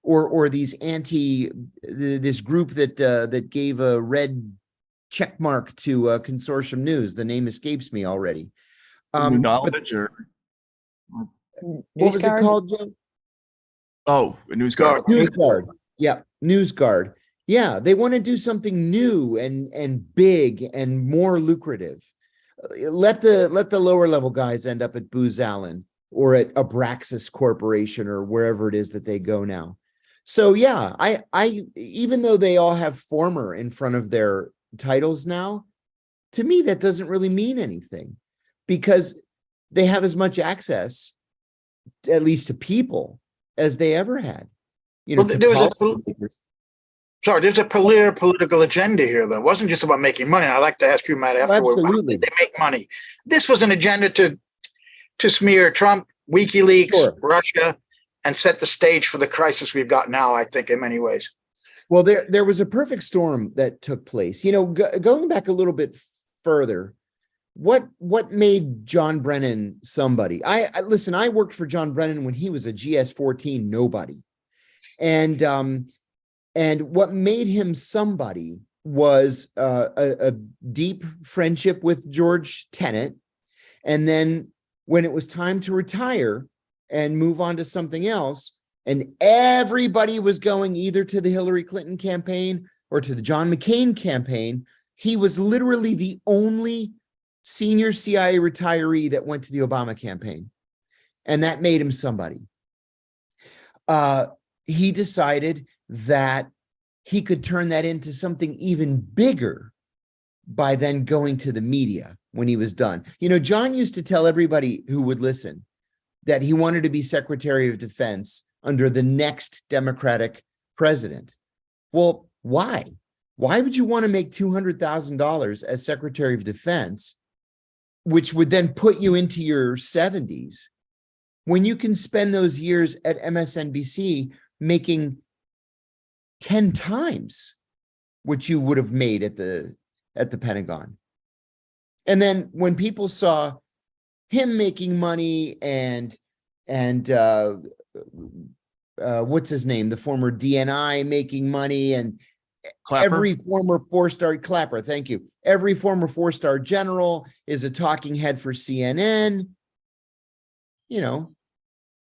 Speaker 6: or these this group that gave a red check mark to Consortium News. The name escapes me already.
Speaker 3: Knowledge, or
Speaker 6: what was it called, Joe?
Speaker 3: Oh, a NewsGuard.
Speaker 6: NewsGuard. Yeah, NewsGuard. Yeah, they want to do something new and big and more lucrative. Let the lower level guys end up at Booz Allen or at Abraxas Corporation or wherever it is that they go now. So yeah, I even though they all have former in front of their titles now, to me that doesn't really mean anything, because they have as much access, at least to people, as they ever had. You know,
Speaker 2: well, there's a clear political agenda here, though. It wasn't just about making money. I'd like to ask you, Matt, afterward.
Speaker 6: Absolutely.
Speaker 2: Why did they make money? This was an agenda to smear Trump, WikiLeaks,
Speaker 6: sure,
Speaker 2: Russia, and set the stage for the crisis we've got now, I think, in many ways.
Speaker 6: Well, there was a perfect storm that took place. Going back a little bit further, what made John Brennan somebody? I worked for John Brennan when he was a GS-14 nobody. And what made him somebody was a deep friendship with George Tenet. And then when it was time to retire and move on to something else, and everybody was going either to the Hillary Clinton campaign or to the John McCain campaign, he was literally the only senior CIA retiree that went to the Obama campaign. And that made him somebody. He decided that he could turn that into something even bigger by then going to the media when he was done. John used to tell everybody who would listen that he wanted to be Secretary of Defense under the next Democratic president. Well, why? Why would you want to make $200,000 as Secretary of Defense, which would then put you into your 70s, when you can spend those years at MSNBC making 10 times what you would have made at the Pentagon? And then when people saw him making money and what's his name, the former DNI making money, and
Speaker 3: Clapper?
Speaker 6: every former four-star Clapper, thank you. Every former four-star general is a talking head for CNN, and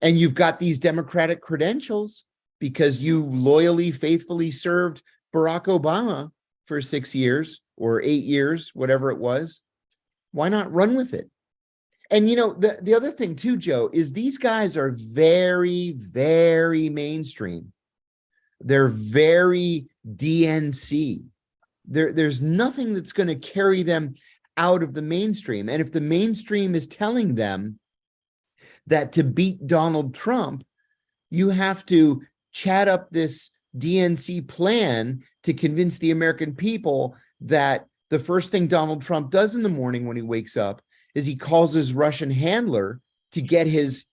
Speaker 6: you've got these Democratic credentials because you loyally, faithfully served Barack Obama for 6 years or 8 years, whatever it was. Why not run with it? And the other thing too, Joe, is these guys are very, very mainstream. They're very DNC. There's nothing that's going to carry them out of the mainstream. And if the mainstream is telling them that to beat Donald Trump, you have to chat up this DNC plan to convince the American people that the first thing Donald Trump does in the morning when he wakes up is he calls his Russian handler to get his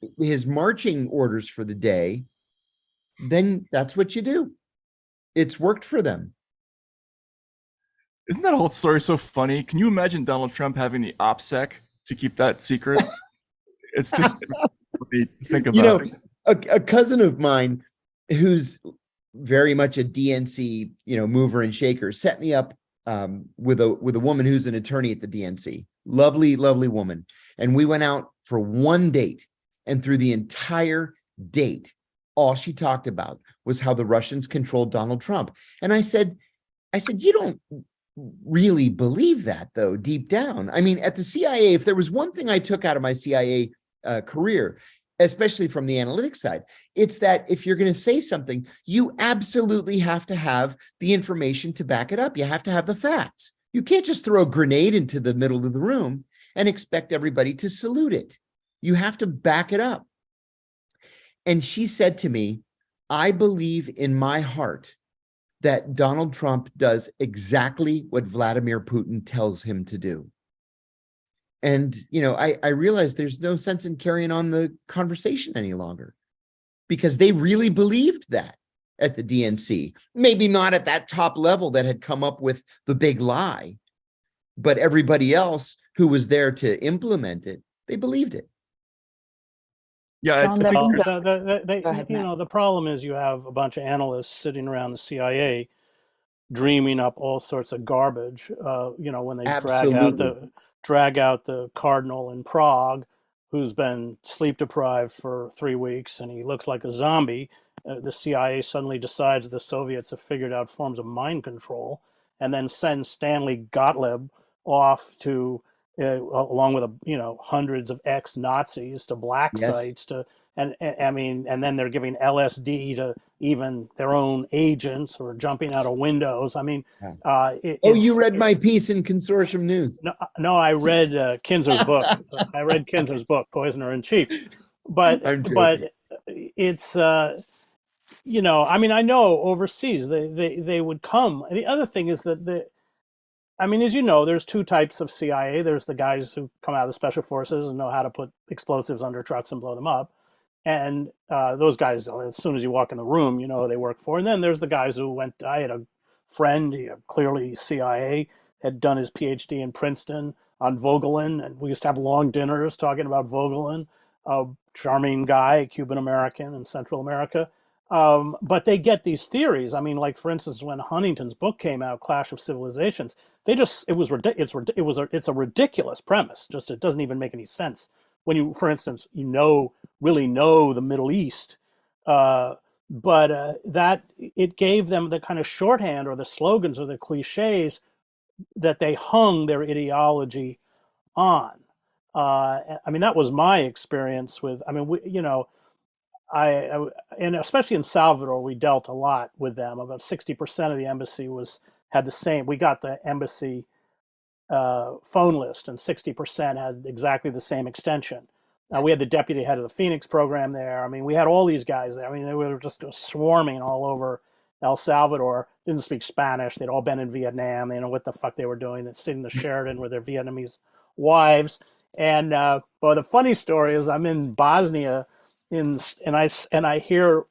Speaker 6: marching orders for the day, then that's what you do. It's worked for them.
Speaker 3: Isn't that whole story so funny? Can you imagine Donald Trump having the OPSEC to keep that secret? It's just funny to think about.
Speaker 6: A cousin of mine who's very much a DNC, mover and shaker, set me up with a woman who's an attorney at the DNC. Lovely, lovely woman. And we went out for one date, and through the entire date, all she talked about was how the Russians controlled Donald Trump. And I said, you don't really believe that, though, deep down. I mean, at the CIA, if there was one thing I took out of my CIA career, especially from the analytics side, it's that if you're going to say something, you absolutely have to have the information to back it up. You have to have the facts. You can't just throw a grenade into the middle of the room and expect everybody to salute it. You have to back it up. And she said to me, I believe in my heart that Donald Trump does exactly what Vladimir Putin tells him to do. And, I realized there's no sense in carrying on the conversation any longer because they really believed that at the DNC. Maybe not at that top level that had come up with the big lie, but everybody else who was there to implement it, they believed it.
Speaker 3: Yeah,
Speaker 4: John,
Speaker 3: I think
Speaker 4: Go ahead, Matt.
Speaker 5: The problem is you have a bunch of analysts sitting around the CIA dreaming up all sorts of garbage. When they drag out the cardinal in Prague, who's been sleep deprived for 3 weeks and he looks like a zombie. The CIA suddenly decides the Soviets have figured out forms of mind control, and then sends Stanley Gottlieb off to, along with hundreds of ex-Nazis to black sites and then they're giving LSD to even their own agents who are jumping out of windows.
Speaker 6: You read my piece in Consortium News.
Speaker 5: No, I read Kinzer's book. I read Kinzer's book, Poisoner in Chief. But it's I know overseas they would come. The other thing is that as you know, there's two types of CIA. There's the guys who come out of the special forces and know how to put explosives under trucks and blow them up. And those guys, as soon as you walk in the room, you know who they work for. And then there's the guys who went. I had a friend, clearly CIA, had done his PhD in Princeton on Vogelin, and we used to have long dinners talking about Vogelin. A charming guy, Cuban American in Central America. But they get these theories. I mean, like for instance, when Huntington's book came out, Clash of Civilizations, it's a ridiculous premise. Just it doesn't even make any sense when you, for instance, really know the Middle East. But that it gave them the kind of shorthand or the slogans or the cliches that they hung their ideology on. I mean, that was my experience with. I mean, I and especially in Salvador, we dealt a lot with them. About 60% of the embassy had the same. We got the embassy phone list, and 60% had exactly the same extension. We had the deputy head of the Phoenix program there. I mean, we had all these guys there. I mean, they were just swarming all over El Salvador. Didn't speak Spanish. They'd all been in Vietnam. They know what the fuck they were doing. They'd sit in the Sheraton with their Vietnamese wives. And well, the funny story is, I'm in Bosnia, and I hear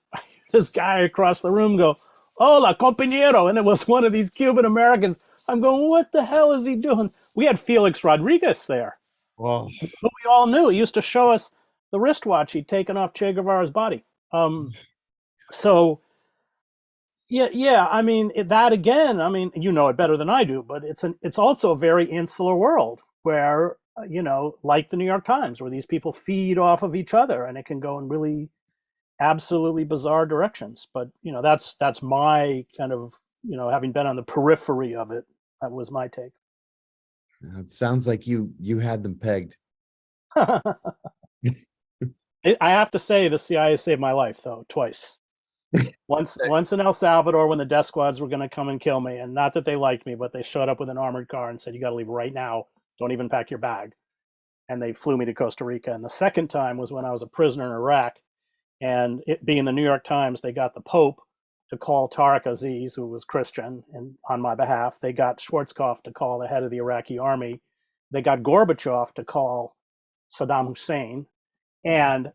Speaker 5: this guy across the room go, "Hola, compañero," and it was one of these Cuban Americans. I'm going, what the hell is he doing? We had Felix Rodriguez there,
Speaker 6: Well,
Speaker 5: who we all knew. He used to show us the wristwatch he'd taken off Che Guevara's body. So yeah. I mean, that again. I mean, you know it better than I do, but it's also a very insular world where, like the New York Times, where these people feed off of each other, and it can go in really absolutely bizarre directions. But that's my kind of, having been on the periphery of it, that was my take.
Speaker 6: it sounds like you had them pegged.
Speaker 5: I have to say, the CIA saved my life, though, twice. Once in El Salvador, when the death squads were going to come and kill me, and not that they liked me, but they showed up with an armored car and said, "You got to leave right now. Don't even pack your bag." And they flew me to Costa Rica. And the second time was when I was a prisoner in Iraq, and it being the New York Times, they got the Pope to call Tariq Aziz, who was Christian, and on my behalf. They got Schwarzkopf to call the head of the Iraqi army. They got Gorbachev to call Saddam Hussein. And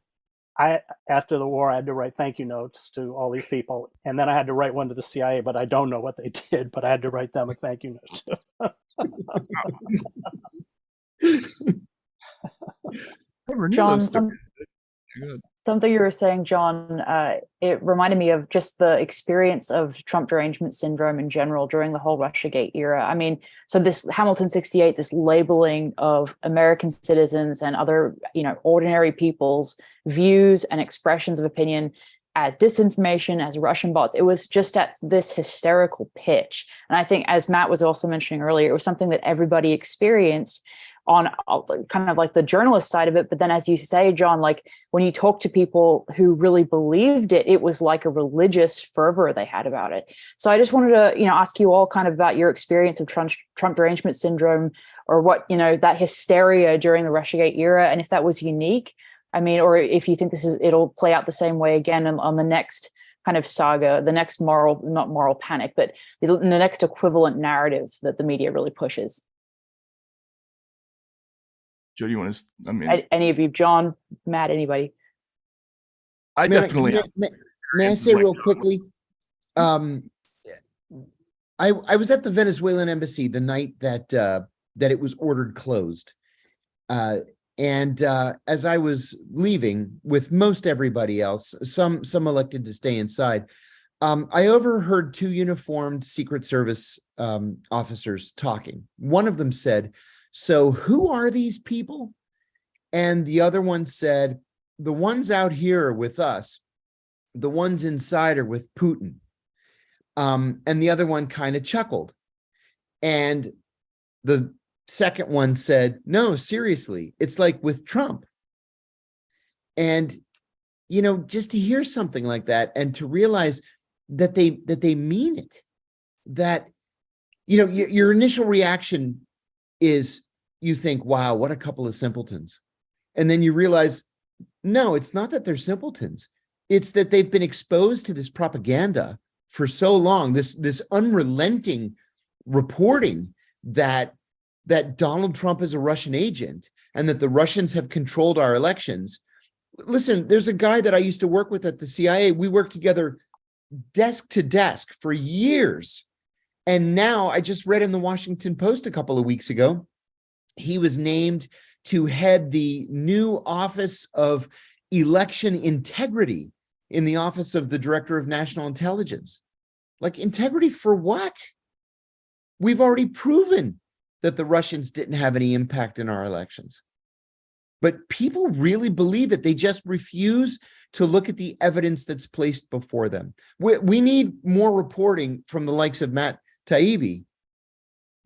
Speaker 5: after the war, I had to write thank you notes to all these people. And then I had to write one to the CIA, but I don't know what they did, but I had to write them a thank you note.
Speaker 4: John, something you were saying, John, it reminded me of just the experience of Trump derangement syndrome in general during the whole Russiagate era. I mean, so this Hamilton 68, this labeling of American citizens and other, ordinary people's views and expressions of opinion as disinformation, as Russian bots, it was just at this hysterical pitch. And I think, as Matt was also mentioning earlier, it was something that everybody experienced on kind of like the journalist side of it. But then, as you say, John, like when you talk to people who really believed it, it was like a religious fervor they had about it. So I just wanted to, ask you all kind of about your experience of Trump derangement syndrome, or what, that hysteria during the Russiagate era, and if that was unique. I mean, or if you think it'll play out the same way again on the next kind of saga, the next not moral panic, but the next equivalent narrative that the media really pushes.
Speaker 3: Joe, do you want to?
Speaker 4: Any of you, John, Matt, anybody?
Speaker 3: I definitely.
Speaker 6: May I say real quickly? I was at the Venezuelan embassy the night that it was ordered closed, and as I was leaving with most everybody else, some elected to stay inside. I overheard two uniformed Secret Service officers talking. One of them said, "So who are these people?" And the other one said, "The ones out here are with us. The ones inside are with Putin." And the other one kind of chuckled. And the second one said, "No, seriously, it's like with Trump." And, just to hear something like that and to realize that they mean it, that, your initial reaction is you think, wow, what a couple of simpletons. And then you realize, no, it's not that they're simpletons. It's that they've been exposed to this propaganda for so long, this unrelenting reporting that Donald Trump is a Russian agent and that the Russians have controlled our elections Listen, there's a guy that I used to work with at the CIA. We worked together desk to desk for years. And now I just read in the Washington Post a couple of weeks ago, he was named to head the new Office of Election Integrity in the Office of the Director of National Intelligence. Like, integrity for what? We've already proven that the Russians didn't have any impact in our elections. But people really believe it. They just refuse to look at the evidence that's placed before them. We need more reporting from the likes of Matt Taibbi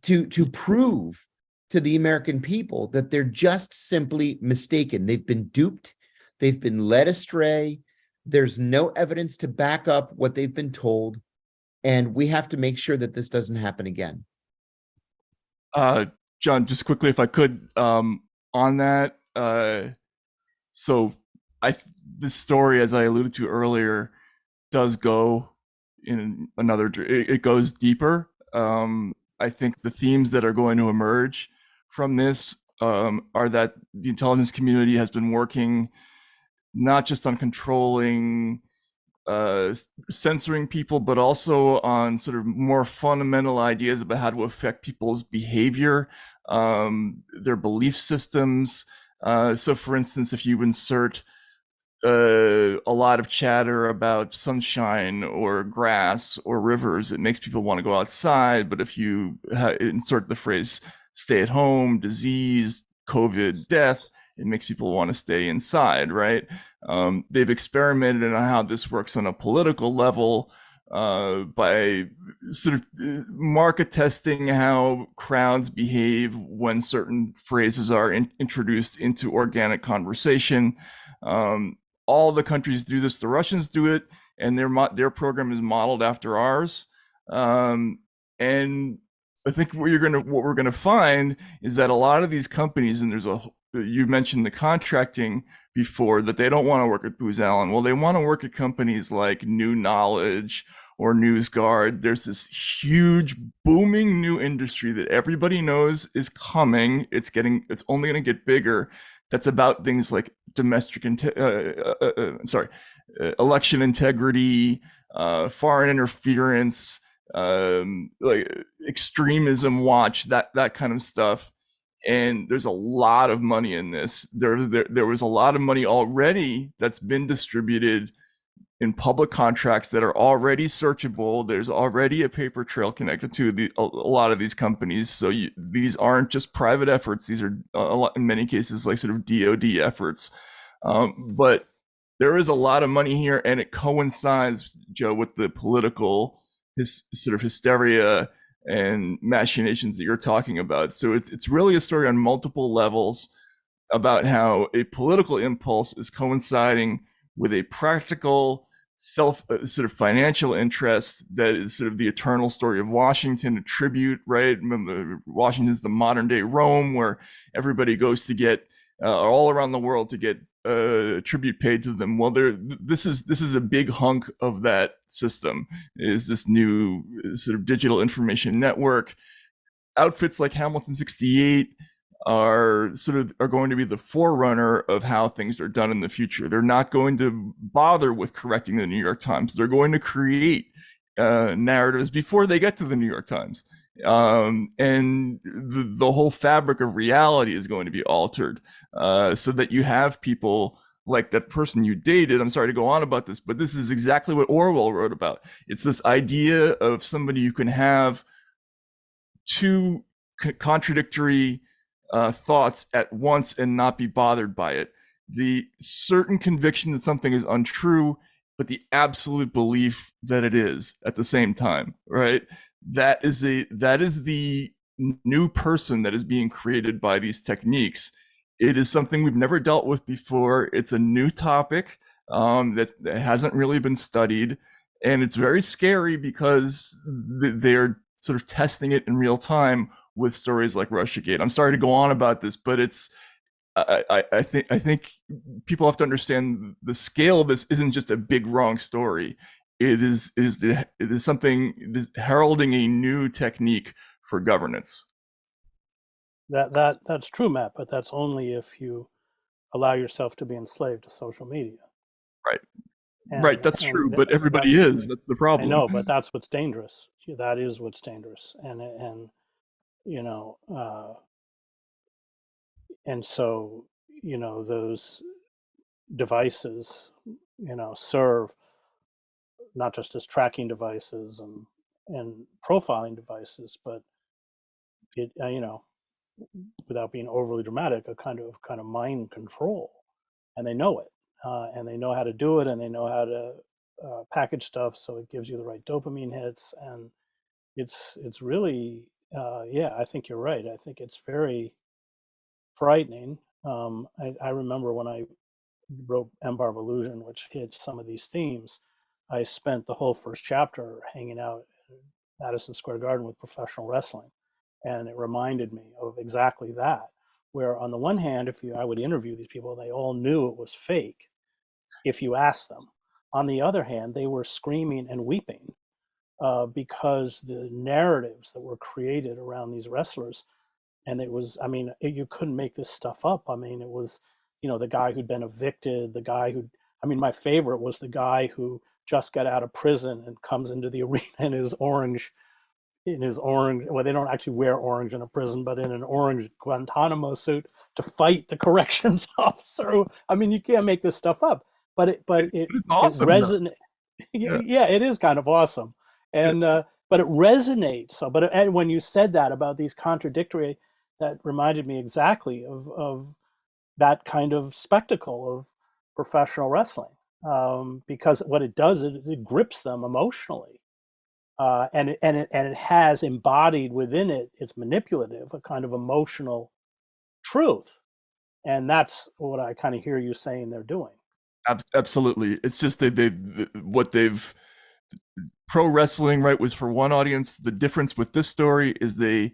Speaker 6: to prove to the American people that they're just simply mistaken. They've been duped. They've been led astray. There's no evidence to back up what they've been told. And we have to make sure that this doesn't happen again.
Speaker 3: John, just quickly, if I could, on that. So this story, as I alluded to earlier, does go in another, it goes deeper. I think the themes that are going to emerge from this are that the intelligence community has been working not just on controlling, censoring people, but also on sort of more fundamental ideas about how to affect people's behavior, their belief systems. So for instance, if you insert a lot of chatter about sunshine or grass or rivers, it makes people want to go outside. But if you insert the phrase stay at home, disease, COVID, death, it makes people want to stay inside, right? They've experimented on how this works on a political level by sort of market testing how crowds behave when certain phrases are introduced into organic conversation. All the countries do this. The Russians do it, and their program is modeled after ours. And I think what we're gonna find is that a lot of these companies, and you mentioned the contracting before, that they don't want to work at Booz Allen. Well, they want to work at companies like New Knowledge or NewsGuard. There's this huge booming new industry that everybody knows is coming. It's only going to get bigger. That's about things like election integrity, foreign interference, like extremism watch, that kind of stuff. And there's a lot of money in this. There was a lot of money already that's been distributed in public contracts that are already searchable. There's already a paper trail connected to a lot of these companies. So these aren't just private efforts. These are in many cases like sort of DoD efforts. But there is a lot of money here, and it coincides, Joe, with the political sort of hysteria and machinations that you're talking about. So it's really a story on multiple levels about how a political impulse is coinciding with a practical sort of financial interest that is sort of the eternal story of Washington, a tribute, right? Remember, Washington's the modern day Rome, where everybody goes to get all around the world to get tribute paid to them. Well, this is a big hunk of that system, is this new sort of digital information network. Outfits like Hamilton 68 are going to be the forerunner of how things are done in the future. They're not going to bother with correcting the New York Times. They're going to create narratives before they get to the New York Times. And the whole fabric of reality is going to be altered, so that you have people like that person you dated. I'm sorry to go on about this, but this is exactly what Orwell wrote about. It's this idea of somebody you can have two contradictory thoughts at once and not be bothered by it. The certain conviction that something is untrue, but the absolute belief that it is at the same time, right? That is the new person that is being created by these techniques. It is something we've never dealt with before. It's a new topic that hasn't really been studied, and it's very scary because they're sort of testing it in real time with stories like Russiagate. I'm sorry to go on about this, but I think people have to understand the scale of this isn't just a big wrong story. It is something, it is heralding a new technique for governance.
Speaker 5: That's true, Matt, but that's only if you allow yourself to be enslaved to social media.
Speaker 3: Right.
Speaker 5: And,
Speaker 3: Right. That's true. But everybody is. That's the
Speaker 5: I
Speaker 3: problem.
Speaker 5: know, but that's what's dangerous. That is what's dangerous. And and so, those devices, serve not just as tracking devices and profiling devices, but it, without being overly dramatic, a kind of mind control, and they know it, and they know how to do it, and they know how to package stuff so it gives you the right dopamine hits, and it's really, I think you're right. I think it's very frightening. I remember when I wrote Empire of Illusion, which hit some of these themes, I spent the whole first chapter hanging out in Madison Square Garden with professional wrestling. And it reminded me of exactly that, where on the one hand, I would interview these people, they all knew it was fake if you asked them. On the other hand, they were screaming and weeping because the narratives that were created around these wrestlers, and it was, you couldn't make this stuff up. It was, the guy who'd been evicted, the guy who, my favorite was the guy who just got out of prison and comes into the arena in his orange, well, they don't actually wear orange in a prison, but in an orange Guantanamo suit to fight the corrections officer. You can't make this stuff up, but it
Speaker 3: awesome,
Speaker 5: it resonates. Yeah, it is kind of awesome. And, but it resonates. So, and when you said that about these contradictory, that reminded me exactly of that kind of spectacle of professional wrestling. Because what it does, it grips them emotionally. And it has embodied within it, it's manipulative, a kind of emotional truth. And that's what I kind of hear you saying they're doing.
Speaker 3: Absolutely. It's just they've pro wrestling, right, was for one audience. The difference with this story is they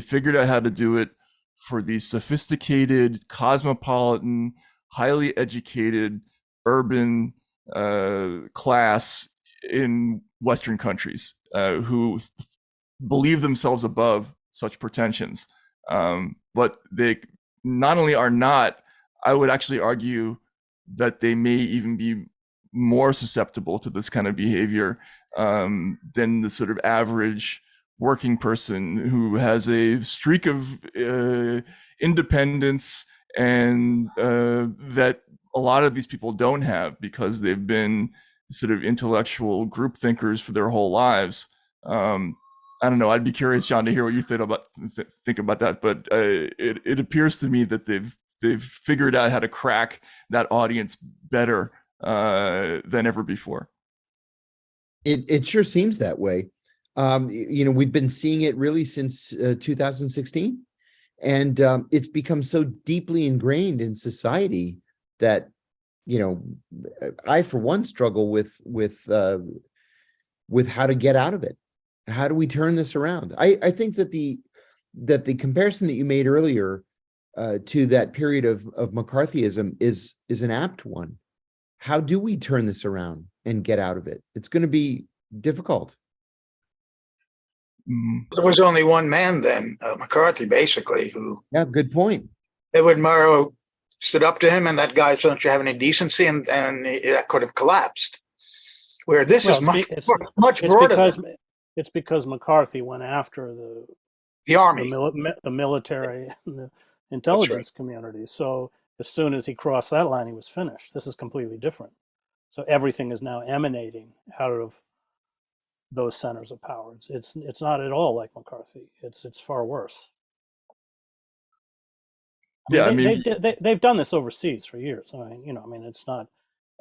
Speaker 3: figured out how to do it for the sophisticated, cosmopolitan, highly educated, urban class in Western countries who believe themselves above such pretensions. But they not only are not, I would actually argue that they may even be more susceptible to this kind of behavior than the sort of average working person who has a streak of independence and that a lot of these people don't have because they've been sort of intellectual group thinkers for their whole lives. I don't know. I'd be curious, John, to hear what you think about that. But it appears to me that they've figured out how to crack that audience better than ever before.
Speaker 6: It sure seems that way. We've been seeing it really since 2016, and it's become so deeply ingrained in society that I, for one, struggle with how to get out of it. How do we turn this around? I think that the comparison that you made earlier to that period of McCarthyism is an apt one. How do we turn this around and get out of it? It's going to be difficult.
Speaker 2: There was only one man then, McCarthy, basically, who.
Speaker 6: Yeah, good point.
Speaker 2: Edward Murrow stood up to him, and that guy said, "Don't you have any decency?" And that could have collapsed. Where this is much broader.
Speaker 5: It's because McCarthy went after
Speaker 2: the army,
Speaker 5: the military, and the intelligence community. So as soon as he crossed that line, he was finished. This is completely different. So everything is now emanating out of those centers of power. It's not at all like McCarthy. It's far worse. They've done this overseas for years. It's not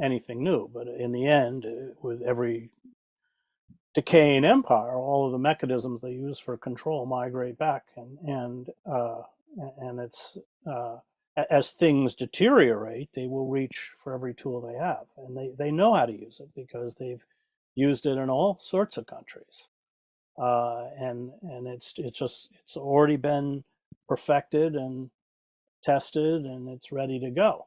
Speaker 5: anything new. But in the end, with every decaying empire, all of the mechanisms they use for control migrate back, and it's as things deteriorate, they will reach for every tool they have, and they know how to use it because they've used it in all sorts of countries, and it's already been perfected and tested, and it's ready to go.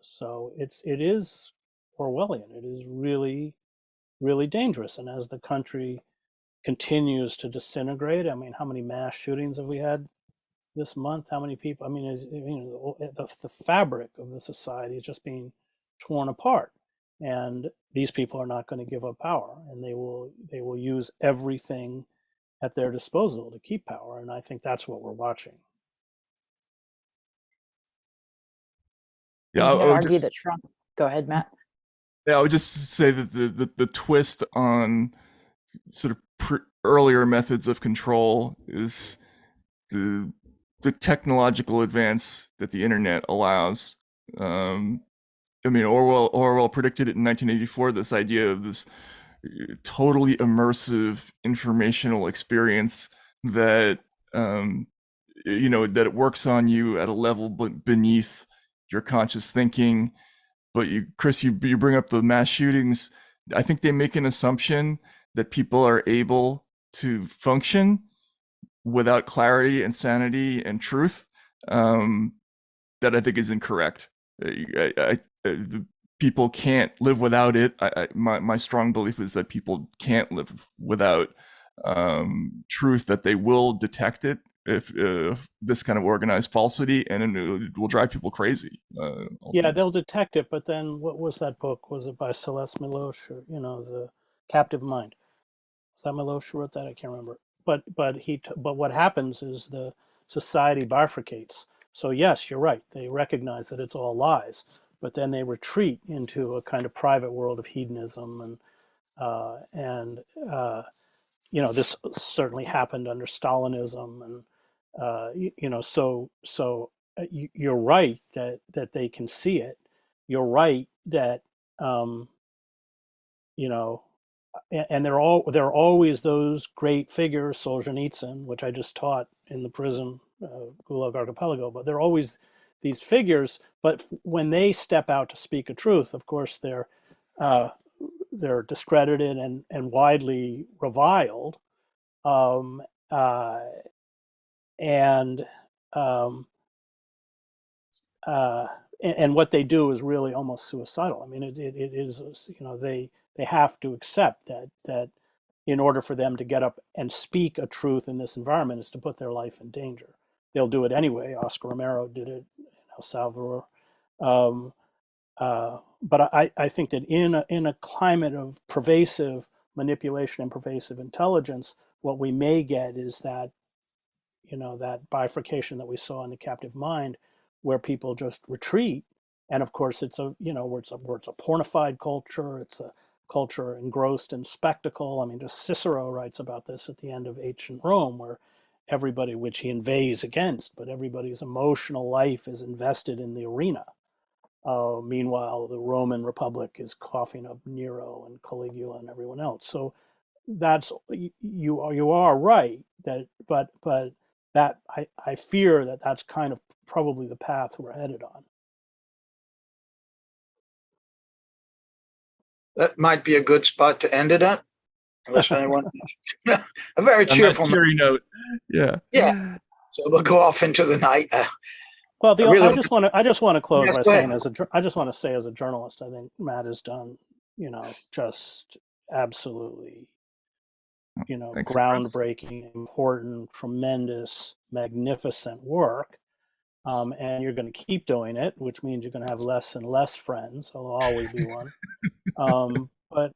Speaker 5: So it is Orwellian. It is really, really dangerous. And as the country continues to disintegrate, how many mass shootings have we had this month, how many people? I mean, the fabric of the society is just being torn apart, and these people are not going to give up power, and they will use everything at their disposal to keep power, and I think that's what we're watching.
Speaker 3: Yeah,
Speaker 4: You
Speaker 3: I
Speaker 4: can
Speaker 3: would
Speaker 4: argue
Speaker 3: just
Speaker 4: that Trump. Go ahead, Matt.
Speaker 3: yeah, I would just say that the twist on sort of earlier methods of control is the technological advance that the internet allows. I mean, Orwell predicted it in 1984. This idea of this totally immersive informational experience that that it works on you at a level beneath your conscious thinking. But Chris, you bring up the mass shootings. I think they make an assumption that people are able to function without clarity and sanity and truth, that I think is incorrect. The people can't live without it. My strong belief is that people can't live without truth, that they will detect it if this kind of organized falsity, and it will drive people crazy.
Speaker 5: Yeah, they'll detect it, but then what was that book? Was it by Celeste Milosh, or, The Captive Mind? Was that Milosh who wrote that? I can't remember. But what happens is the society bifurcates. So yes, you're right. They recognize that it's all lies, but then they retreat into a kind of private world of hedonism, and this certainly happened under Stalinism, and you're right that they can see it. You're right that you know and there are always those great figures, Solzhenitsyn, which I just taught in the prison, Gulag Archipelago, but there are always these figures, but when they step out to speak a truth, of course they're discredited and widely reviled, um, uh, and um, uh, and what they do is really almost suicidal. I mean, it is, they have to accept that in order for them to get up and speak a truth in this environment is to put their life in danger. They'll do it anyway. Oscar Romero did it, El Salvador. Um, but I think that in a climate of pervasive manipulation and pervasive intelligence, what we may get is that that bifurcation that we saw in The Captive Mind, where people just retreat. And of course, it's where it's a pornified culture. It's a culture engrossed in spectacle. I mean, just Cicero writes about this at the end of Ancient Rome, where everybody, which he inveighs against, but everybody's emotional life is invested in the arena. Meanwhile, the Roman Republic is coughing up Nero and Caligula and everyone else. So that's you are right that, but that I fear that that's kind of probably the path we're headed on.
Speaker 2: That might be a good spot to end it at. Unless anyone, a very cheerful
Speaker 3: note. Yeah.
Speaker 2: Yeah. So we'll go off into the night.
Speaker 5: Well, I just want to close by saying, I just want to say, as a journalist, I think Matt has done, just absolutely,
Speaker 3: Thanks,
Speaker 5: groundbreaking, Chris. Important, tremendous, magnificent work. And you're going to keep doing it, which means you're going to have less and less friends. I'll always be one. But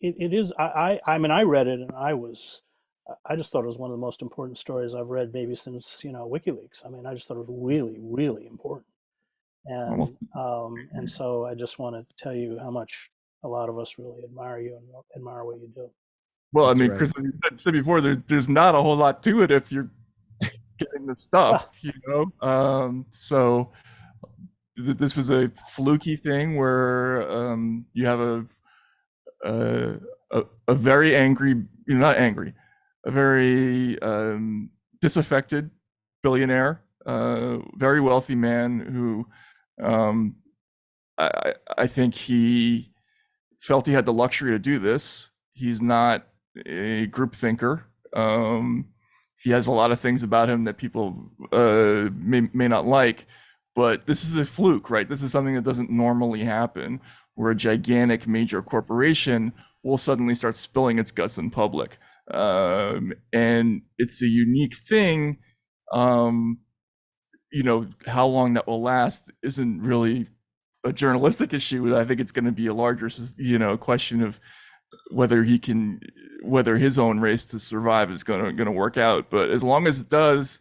Speaker 5: it is. I mean, I read it, and I just thought it was one of the most important stories I've read maybe since WikiLeaks. I mean, I just thought it was really, really important. And so I just want to tell you how much a lot of us really admire you and admire what you do.
Speaker 3: Well, that's, I mean, right. Chris, as you said before, there's not a whole lot to it if you're getting the stuff, So this was a fluky thing where you have a very angry, not angry, a very disaffected billionaire, very wealthy man who I think he felt he had the luxury to do this. He's not a group thinker. He has a lot of things about him that people may not like, but this is a fluke, right? This is something that doesn't normally happen, where a gigantic major corporation will suddenly start spilling its guts in public. And it's a unique thing How long that will last isn't really a journalistic issue. I think it's going to be a larger, question of whether his own race to survive is going to work out. But as long as it does,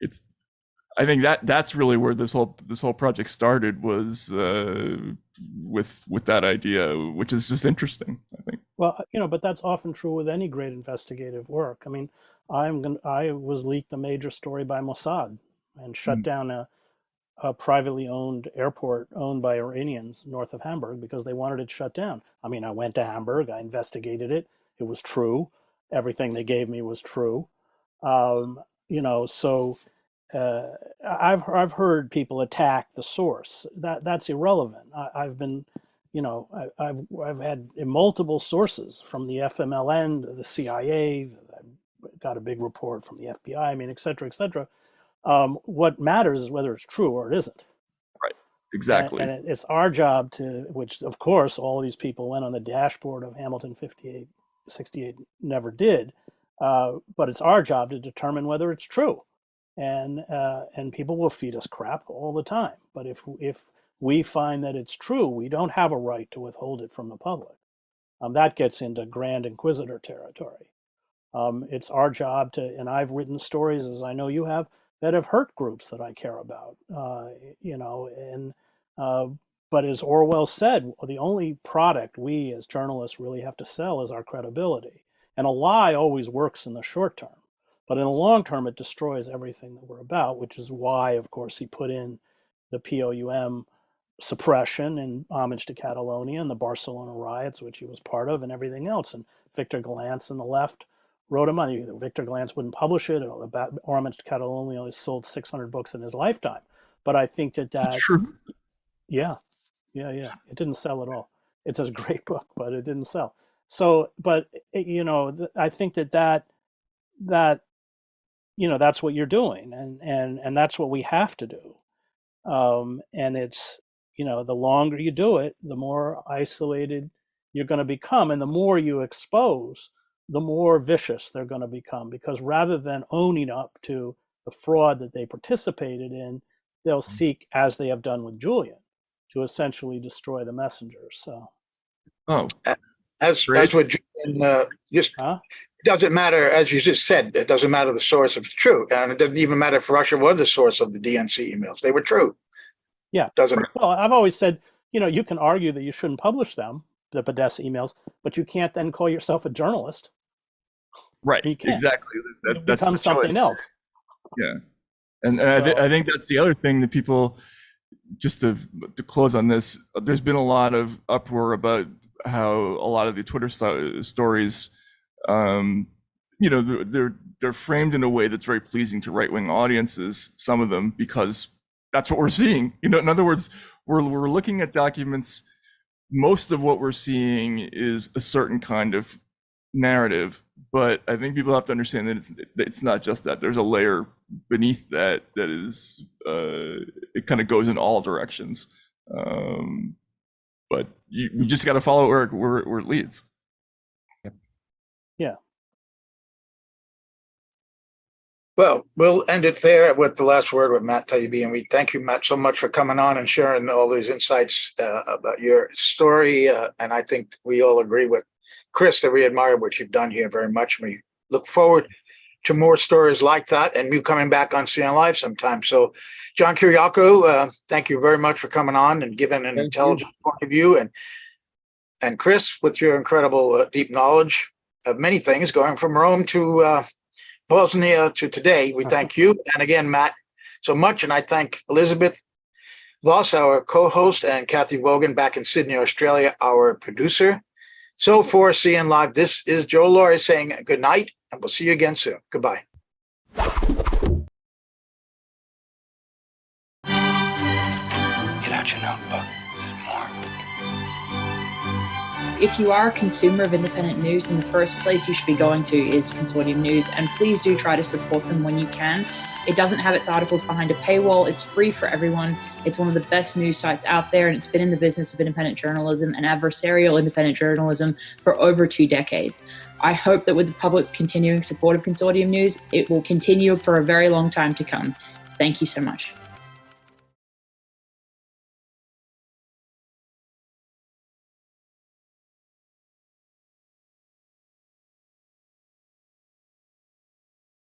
Speaker 3: it's. I think that's really where this whole project started, was with that idea, which is just interesting, I think.
Speaker 5: Well, but that's often true with any great investigative work. I mean, I was leaked a major story by Mossad and shut down a privately owned airport owned by Iranians north of Hamburg because they wanted it shut down. I mean, I went to Hamburg, I investigated it. It was true. Everything they gave me was true. So I've heard people attack the source. That's irrelevant. I've been, I've had multiple sources from the FMLN, the CIA. I got a big report from the FBI. I mean, et cetera, et cetera. What matters is whether it's true or it isn't.
Speaker 3: Right. Exactly.
Speaker 5: And it's our job which of course all these people went on the dashboard of Hamilton 68 never did. But it's our job to determine whether it's true. And people will feed us crap all the time. But if we find that it's true, we don't have a right to withhold it from the public. That gets into Grand Inquisitor territory. It's our job and I've written stories, as I know you have, that have hurt groups that I care about. But as Orwell said, the only product we as journalists really have to sell is our credibility. And a lie always works in the short term. But in the long term, it destroys everything that we're about, which is why, of course, he put in the POUM suppression and homage to Catalonia and the Barcelona riots, which he was part of, and everything else. And Victor Glantz and the left wrote him on. Victor Glantz wouldn't publish it. Homage to Catalonia only sold 600 books in his lifetime. But I think that
Speaker 3: True.
Speaker 5: Yeah. It didn't sell at all. It's a great book, but it didn't sell. So, but, I think that that's what you're doing, and that's what we have to do. And it's, the longer you do it, the more isolated you're going to become, and the more you expose, the more vicious they're going to become, because rather than owning up to the fraud that they participated in, they'll seek, as they have done with Julian, to essentially destroy the messenger. So,
Speaker 2: as what Julian it doesn't matter, as you just said, it doesn't matter the source if it's true. And it doesn't even matter if Russia was the source of the DNC emails. They were true.
Speaker 5: Yeah.
Speaker 2: Doesn't matter.
Speaker 5: Well, I've always said, you can argue that you shouldn't publish them, the Podesta emails, but you can't then call yourself a journalist.
Speaker 3: Right.
Speaker 5: You can't.
Speaker 3: Exactly.
Speaker 5: It
Speaker 3: That's
Speaker 5: becomes something else.
Speaker 3: Yeah. And I think that's the other thing that people, just to close on this, there's been a lot of uproar about how a lot of the Twitter stories, they're framed in a way that's very pleasing to right-wing audiences, some of them, because that's what we're seeing. In other words, we're looking at documents. Most of what we're seeing is a certain kind of narrative, but I think people have to understand that it's not just that. There's a layer beneath that is it kind of goes in all directions. But we just got to follow where it leads.
Speaker 5: Yeah.
Speaker 2: Well, we'll end it there with the last word with Matt Taibbi. And we thank you, Matt, so much for coming on and sharing all these insights about your story. And I think we all agree with Chris that we admire what you've done here very much. We look forward to more stories like that and you coming back on CNN Live sometime. So, John Kiriakou, thank you very much for coming on and giving an intelligent point of view. And Chris, with your incredible deep knowledge of many things, going from Rome to Bosnia to today, we thank you. And again, Matt, so much. And I thank Elizabeth Voss, our co-host, and Kathy Vogan back in Sydney, Australia, our producer. So for CNN Live, this is Joe Laurie saying good night, and we'll see you again soon. Goodbye.
Speaker 1: Get out your notebook. There's more.
Speaker 4: If you are a consumer of independent news, then the first place you should be going to is Consortium News, and please do try to support them when you can. It doesn't have its articles behind a paywall. It's free for everyone. It's one of the best news sites out there, and it's been in the business of independent journalism and adversarial independent journalism for over 2 decades. I hope that with the public's continuing support of Consortium News, it will continue for a very long time to come. Thank you so much.